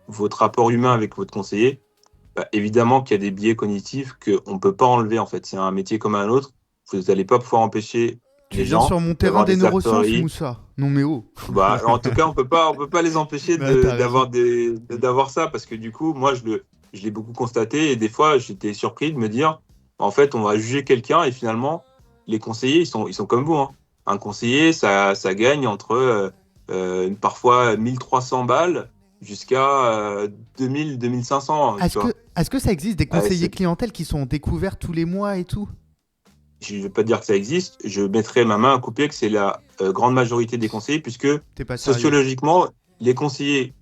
votre rapport humain avec votre conseiller, évidemment qu'il y a des biais cognitifs qu'on ne peut pas enlever, en fait. C'est un métier comme un autre. Vous n'allez pas pouvoir empêcher les gens. Tu viens sur mon terrain des neurosciences, Moussa. Non mais oh. En tout cas, on peut pas les empêcher d'avoir ça, parce que du coup, moi, je l'ai beaucoup constaté, et des fois, j'étais surpris de me dire, en fait, on va juger quelqu'un, et finalement, les conseillers, ils sont comme vous. Un conseiller, ça gagne entre parfois 1300 balles jusqu'à 2000, 2500. Est-ce que ça existe des conseillers clientèle qui sont découverts tous les mois et tout ? Je ne vais pas dire que ça existe, je mettrai ma main à couper que c'est la grande majorité des conseillers, puisque sociologiquement, les conseillers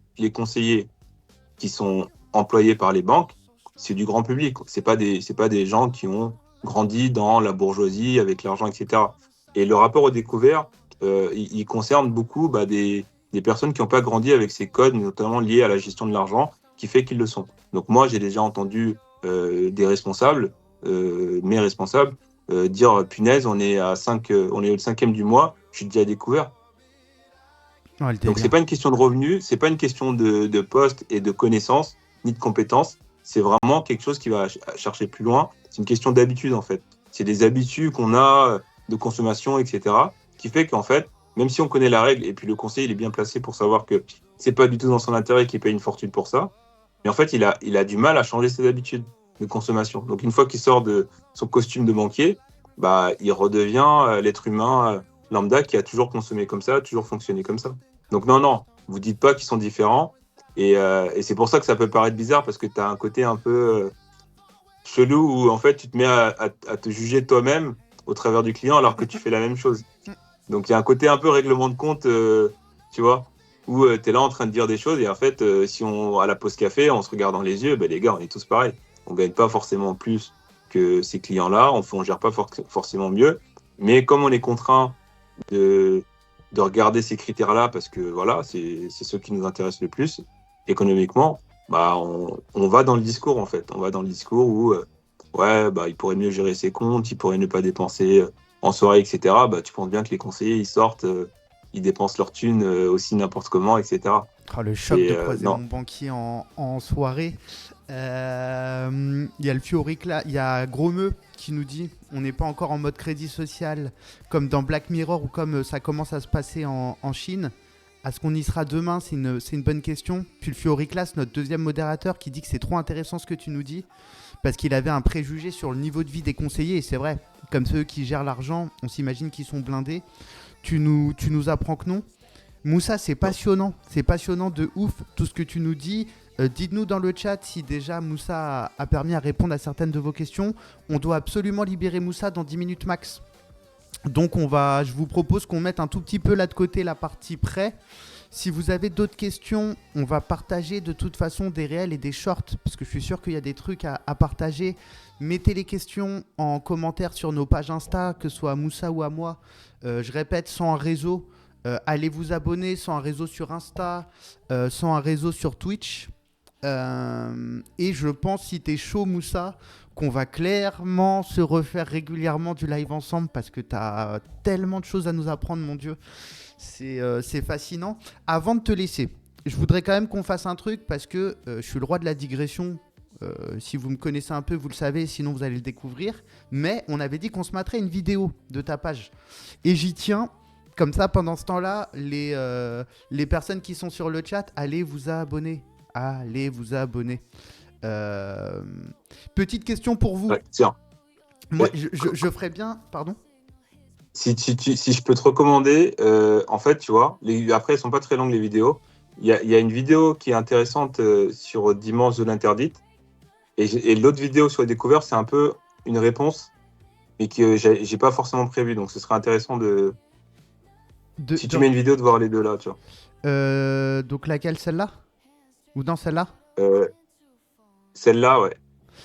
qui sont employés par les banques, c'est du grand public. C'est pas des gens qui ont grandi dans la bourgeoisie avec l'argent, etc. Et le rapport aux découvertes, il concerne beaucoup des personnes qui n'ont pas grandi avec ces codes, notamment liés à la gestion de l'argent, qui fait qu'ils le sont. Donc moi, j'ai déjà entendu des responsables, mes responsables, dire punaise, on est au 5e du mois, je suis déjà découvert. Ouais, Donc c'est pas une question de revenus, c'est pas une question de poste et de connaissances, ni de compétences. C'est vraiment quelque chose qui va chercher plus loin. C'est une question d'habitude en fait. C'est des habitudes qu'on a de consommation, etc. Qui fait qu'en fait, même si on connaît la règle, et puis le conseiller il est bien placé pour savoir que c'est pas du tout dans son intérêt qu'il paye une fortune pour ça, mais en fait il a du mal à changer ses habitudes de consommation. Donc une fois qu'il sort de son costume de banquier, il redevient l'être humain lambda qui a toujours consommé comme ça, toujours fonctionné comme ça. Donc non, vous dites pas qu'ils sont différents. Et c'est pour ça que ça peut paraître bizarre, parce que tu as un côté un peu chelou où en fait tu te mets à te juger toi-même au travers du client alors que tu fais la même chose. Donc il y a un côté un peu règlement de compte, tu vois, où tu es là en train de dire des choses et en fait, si on à la pause café, on se regarde dans les yeux, les gars, on est tous pareils. On gagne pas forcément plus que ces clients-là, on gère pas forcément mieux, mais comme on est contraint de regarder ces critères-là parce que voilà, c'est ceux qui nous intéressent le plus économiquement, on va dans le discours en fait. On va dans le discours où il pourrait mieux gérer ses comptes, il pourrait ne pas dépenser en soirée, etc. Tu penses bien que les conseillers, ils sortent, ils dépensent leur thune aussi n'importe comment, etc. Le choc de croiser non. mon banquier en soirée. Il y a le Fioricla, il y a Gromeux qui nous dit on n'est pas encore en mode crédit social comme dans Black Mirror ou comme ça commence à se passer en Chine. Est-ce qu'on y sera demain? C'est une bonne question. Puis le Fioriclas, notre deuxième modérateur, qui dit que c'est trop intéressant ce que tu nous dis parce qu'il avait un préjugé sur le niveau de vie des conseillers, et c'est vrai, comme ceux qui gèrent l'argent, on s'imagine qu'ils sont blindés. Tu nous apprends que non. Moussa, c'est passionnant de ouf tout ce que tu nous dis. Dites-nous dans le chat si déjà Moussa a permis à répondre à certaines de vos questions. On doit absolument libérer Moussa dans 10 minutes max. Donc je vous propose qu'on mette un tout petit peu là de côté la partie prêt. Si vous avez d'autres questions, on va partager de toute façon des réels et des shorts, parce que je suis sûr qu'il y a des trucs à partager. Mettez les questions en commentaire sur nos pages Insta, que ce soit à Moussa ou à moi. Je répète, sans un réseau, allez vous abonner, sans un réseau sur Insta, sans un réseau sur Twitch. Et je pense, si t'es chaud Moussa, qu'on va clairement se refaire régulièrement du live ensemble, parce que t'as tellement de choses à nous apprendre, mon Dieu. C'est fascinant. Avant de te laisser, je voudrais quand même qu'on fasse un truc, parce que je suis le roi de la digression. Si vous me connaissez un peu, vous le savez, sinon vous allez le découvrir. Mais on avait dit qu'on se mettrait une vidéo de ta page. Et j'y tiens. Comme ça, pendant ce temps-là, les personnes qui sont sur le chat, allez vous abonner. Allez vous abonner. Petite question pour vous. Ouais, tiens. Moi, je ferais bien... Pardon ? Si je peux te recommander, en fait, tu vois, après, elles sont pas très longues, les vidéos. Il y a une vidéo qui est intéressante sur Dimanche de l'interdite. Et l'autre vidéo sur les découvertes, c'est un peu une réponse, mais que j'ai pas forcément prévu. Donc, ce serait intéressant si tu mets une vidéo, de voir les deux là, tu vois. Donc, laquelle, celle-là ? Ou dans celle-là ? Celle-là, ouais.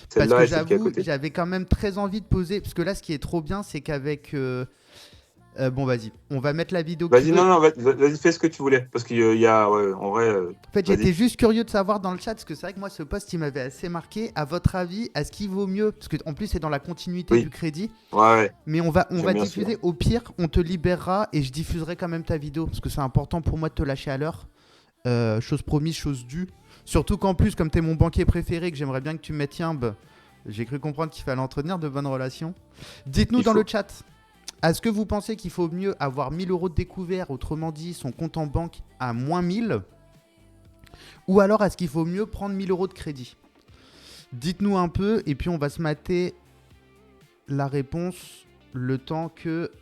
Celle-là, parce que j'avoue, j'avais quand même très envie de poser. Parce que là, ce qui est trop bien, c'est qu'avec... bon, vas-y, on va mettre la vidéo. Vas-y, non, vas-y, fais ce que tu voulais. Parce qu'il y a, en vrai... En fait, j'étais juste curieux de savoir dans le chat, parce que c'est vrai que moi, ce post, il m'avait assez marqué. À votre avis, est-ce qu'il vaut mieux, parce qu'en plus, c'est dans la continuité du crédit. Ouais. Mais on va diffuser. Au pire, on te libérera et je diffuserai quand même ta vidéo, parce que c'est important pour moi de te lâcher à l'heure. Chose promise, chose due. Surtout qu'en plus, comme tu es mon banquier préféré, que j'aimerais bien que tu me mettes j'ai cru comprendre qu'il fallait entretenir de bonnes relations. Dites-nous dans le chat, est-ce que vous pensez qu'il faut mieux avoir 1000 € de découvert, autrement dit son compte en banque à moins 1000, ou alors est-ce qu'il faut mieux prendre 1000 € de crédit? Dites-nous un peu et puis on va se mater la réponse le temps que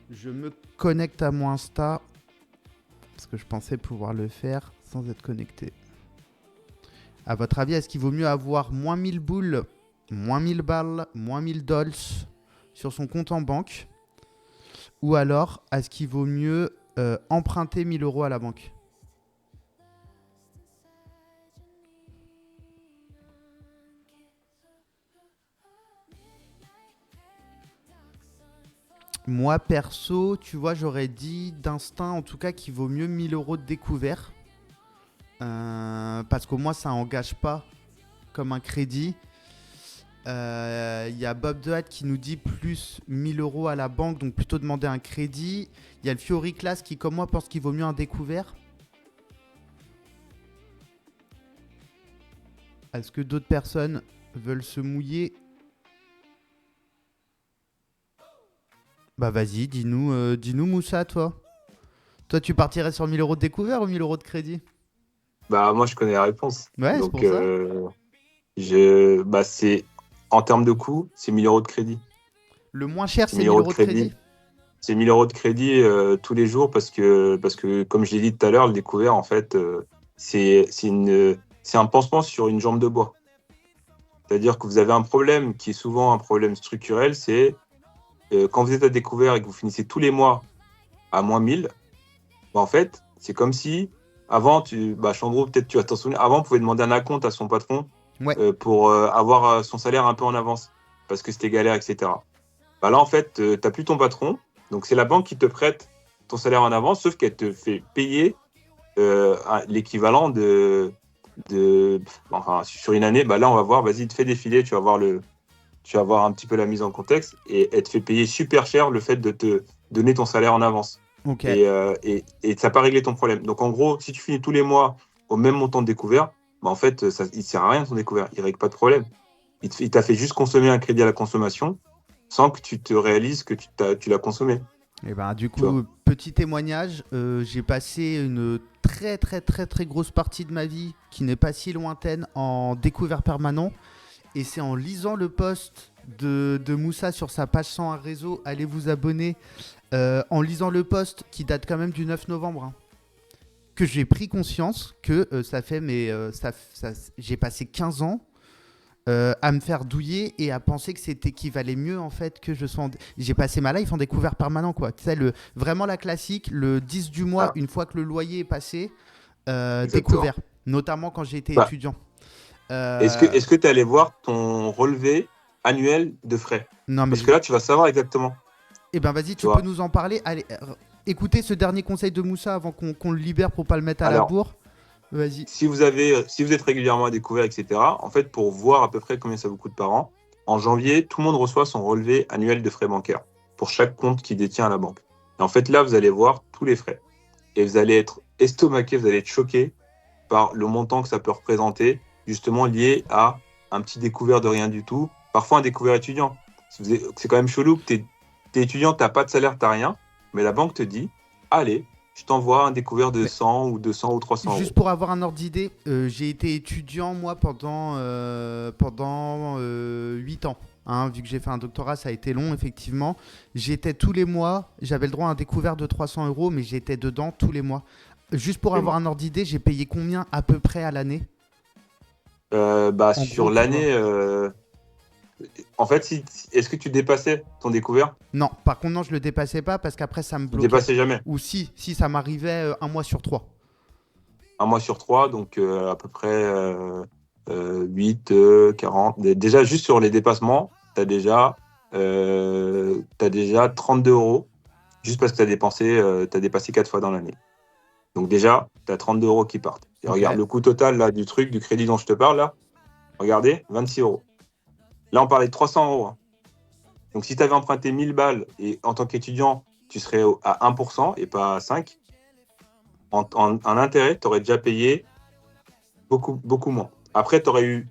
je me connecte à mon Insta, parce que je pensais pouvoir le faire sans être connecté. À votre avis, est-ce qu'il vaut mieux avoir moins 1000 boules, moins 1000 balles, moins 1000 dollars sur son compte en banque, ou alors est-ce qu'il vaut mieux emprunter 1000 € à la banque? Moi, perso, tu vois, j'aurais dit d'instinct, en tout cas, qu'il vaut mieux 1 000 € de découvert. Parce qu'au moins, ça engage pas comme un crédit. Il y a Bob The Hat qui nous dit plus 1 000 € à la banque, donc plutôt demander un crédit. Il y a le Fiori Class qui, comme moi, pense qu'il vaut mieux un découvert. Est-ce que d'autres personnes veulent se mouiller? Bah vas-y, dis-nous Moussa, toi. Toi, tu partirais sur 1 000 € de découvert ou 1 000 € de crédit? Bah, moi, je connais la réponse. Ouais, c'est Donc, pour ça. c'est en termes de coût, c'est 1 000 € de crédit. Le moins cher, C'est c'est 1000 1000 euros de euros de crédit. crédit. C'est 1000 € de crédit tous les jours parce que, comme je l'ai dit tout à l'heure, le découvert, en fait, c'est un pansement sur une jambe de bois. C'est-à-dire que vous avez un problème qui est souvent un problème structurel, c'est quand vous êtes à découvert et que vous finissez tous les mois à moins 1000, bah, en fait, c'est comme si, avant, Chandro, peut-être tu vas t'en souvenir, avant, on pouvait demander un acompte à son patron Ouais. pour avoir son salaire un peu en avance, parce que c'était galère, etc. Bah là, en fait, tu n'as plus ton patron, donc c'est la banque qui te prête ton salaire en avance, sauf qu'elle te fait payer l'équivalent enfin, sur une année. Bah là, on va voir, vas-y, te fais défiler, tu vas voir un petit peu la mise en contexte, et elle te fait payer super cher le fait de te donner ton salaire en avance. Ok. Et ça n'a pas réglé ton problème. Donc en gros, si tu finis tous les mois au même montant de découvert, bah en fait, il ne sert à rien ton découvert. Il ne règle pas de problème. Il t'a fait juste consommer un crédit à la consommation sans que tu te réalises que tu l'as consommé. Et ben du Tu vois. coup, petit témoignage, j'ai passé une très très très très grosse partie de ma vie qui n'est pas si lointaine en découvert permanent. Et c'est en lisant le post de Moussa sur sa page 101 réseau, allez vous abonner, en lisant le post qui date quand même du 9 novembre, hein, que j'ai pris conscience que j'ai passé 15 ans à me faire douiller et à penser que c'était qu'il valait mieux en fait que je sois j'ai passé ma life en découvert permanent, quoi. Tu sais, vraiment la classique, le 10 du mois, Ah, une fois que le loyer est passé, exactement. découvert, notamment quand j'ai été Bah, étudiant. est-ce que tu es allé voir ton relevé annuel de frais? Non mais Parce que là, tu vas savoir exactement. eh ben vas-y, Tu tu peux vois. nous en parler. Allez, écoutez ce dernier conseil de Moussa avant qu'on le libère pour pas le mettre à la Alors, bourre. Vas-y. si vous êtes régulièrement à découvert, etc., en fait, pour voir à peu près combien ça vous coûte par an, en janvier, tout le monde reçoit son relevé annuel de frais bancaires pour chaque compte qu'il détient à la banque. Et en fait, là, vous allez voir tous les frais. Et vous allez être estomaqué, vous allez être choqué par le montant que ça peut représenter, justement lié à un petit découvert de rien du tout, parfois un découvert étudiant. C'est quand même chelou que tu es étudiant, tu n'as pas de salaire, tu n'as rien, mais la banque te dit, allez, je t'envoie un découvert de Mais 100 ou 200 ou 300 juste euros. pour avoir un ordre d'idée, j'ai été étudiant moi pendant 8 ans. Hein, vu que j'ai fait un doctorat, ça a été long, effectivement. J'étais tous les mois, j'avais le droit à un découvert de 300 euros, mais j'étais dedans tous les mois. Juste pour Et avoir moi. un ordre d'idée, j'ai payé combien à peu près à l'année? En gros, Sur pour... l'année, en fait, est-ce que tu dépassais ton découvert? Non, par contre, non, je le dépassais pas parce qu'après, ça me Tu bloquait. dépassais jamais. Ou si ça m'arrivait un mois sur 3. Un mois sur trois, donc à peu près 8, 40. Déjà, juste sur les dépassements, t'as déjà 32 euros, juste parce que t'as dépassé 4 fois dans l'année. Donc déjà, tu as 32 euros qui partent. Et Ok. regarde le coût total là, du crédit dont je te parle, là. Regardez, 26 euros. Là, on parlait de 300 euros. Hein. Donc si tu avais emprunté 1000 balles et en tant qu'étudiant, tu serais à 1% et pas à 5%, en intérêt, tu aurais déjà payé beaucoup, beaucoup moins. Après, tu aurais eu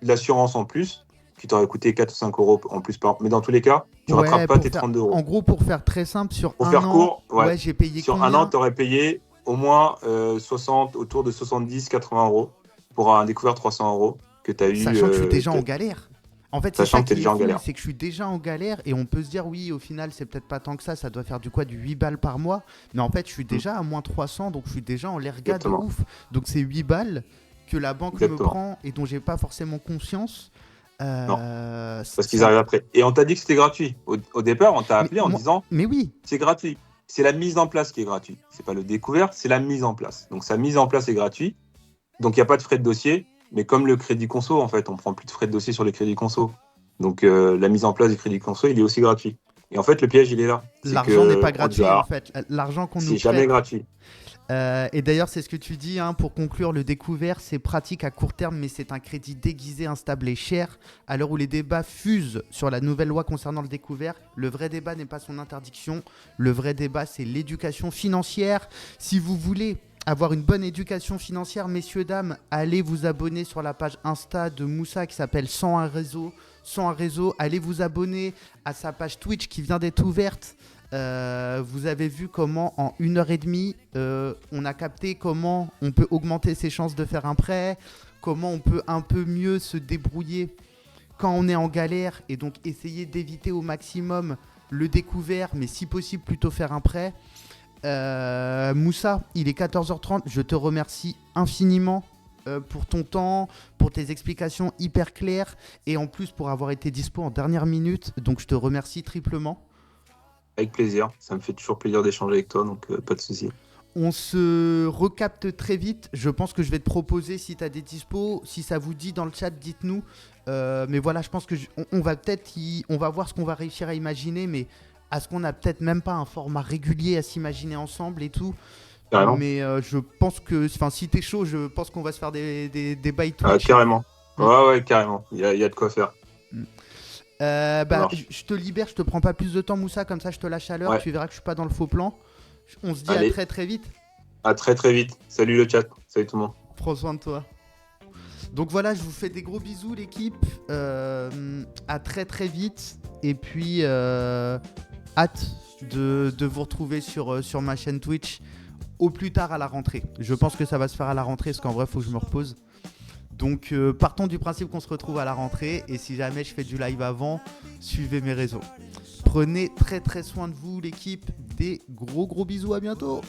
de l'assurance en plus, qui t'aurait coûté 4 ou 5 euros en plus par an. Mais dans tous les cas, tu ne Ouais, rattrapes pas tes 32 euros. en gros, pour faire très simple, sur Pour un faire an, court, ouais, ouais, j'ai payé sur un an, combien? tu aurais payé au moins autour de 70-80 euros pour un découvert 300 euros que tu as eu, Sachant que je suis déjà en galère. En fait, c'est sachant ça que tu es qui est déjà en fou, galère. c'est que je suis déjà en galère et on peut se dire, oui, au final, c'est peut-être pas tant que ça doit faire du 8 balles par mois. Mais en fait, je suis Mm, déjà à moins 300, donc je suis déjà en lerga de exactement. ouf. Donc c'est 8 balles que la banque me Exactement. prend et dont j'ai pas forcément conscience. Non, parce qu'ils Ça... arrivent après. Et on t'a dit que c'était gratuit. Au départ, on t'a Mais, appelé en moi... disant mais oui, c'est gratuit. C'est la mise en place qui est gratuite. C'est pas le découvert, c'est la mise en place. Donc sa mise en place est gratuite. Donc il n'y a pas de frais de dossier. Mais comme le crédit conso, en fait, on prend plus de frais de dossier sur les crédits conso. Donc la mise en place du crédit conso, il est aussi gratuit. Et en fait, le piège, il est là. L'argent n'est pas gratuit, en fait. L'argent qu'on nous C'est jamais prête. gratuit. Et d'ailleurs, c'est ce que tu dis, hein, pour conclure, le découvert, c'est pratique à court terme, mais c'est un crédit déguisé, instable et cher. À l'heure où les débats fusent sur la nouvelle loi concernant le découvert, le vrai débat n'est pas son interdiction. Le vrai débat, c'est l'éducation financière. Si vous voulez avoir une bonne éducation financière, messieurs, dames, allez vous abonner sur la page Insta de Moussa qui s'appelle 101 Réseau. 101 Réseau, allez vous abonner à sa page Twitch qui vient d'être ouverte. Vous avez vu comment en 1h30 on a capté comment on peut augmenter ses chances de faire un prêt, comment on peut un peu mieux se débrouiller quand on est en galère et donc essayer d'éviter au maximum le découvert, mais si possible plutôt faire un prêt. Moussa, il est 14h30, je te remercie infiniment pour ton temps, pour tes explications hyper claires et en plus pour avoir été dispo en dernière minute, donc je te remercie triplement. Avec plaisir. Ça me fait toujours plaisir d'échanger avec toi, donc pas de souci. On se recapte très vite. Je pense que je vais te proposer, si tu as des dispos, si ça vous dit dans le chat, dites-nous. Mais voilà, je pense que on va peut-être on va voir ce qu'on va réussir à imaginer, mais est-ce qu'on a peut-être même pas un format régulier à s'imaginer ensemble et tout. Carrément. Mais je pense que, si t'es chaud, je pense qu'on va se faire des bails Twitch. Ah, carrément. Ouais, carrément. Il y a de quoi faire. Je te libère, je te prends pas plus de temps, Moussa, comme ça je te lâche à l'heure, Ouais. tu verras que je suis pas dans le faux plan. On se dit Allez. à très très vite. À très très vite. Salut le chat. Salut tout le monde. Prends soin de toi. Donc voilà, je vous fais des gros bisous l'équipe. À très très vite. Et puis hâte de vous retrouver sur ma chaîne Twitch au plus tard à la rentrée. Je pense que ça va se faire à la rentrée parce qu'en vrai, il faut que je me repose. Donc partons du principe qu'on se retrouve à la rentrée. Et si jamais je fais du live avant, suivez mes réseaux. Prenez très très soin de vous l'équipe. Des gros bisous, à bientôt.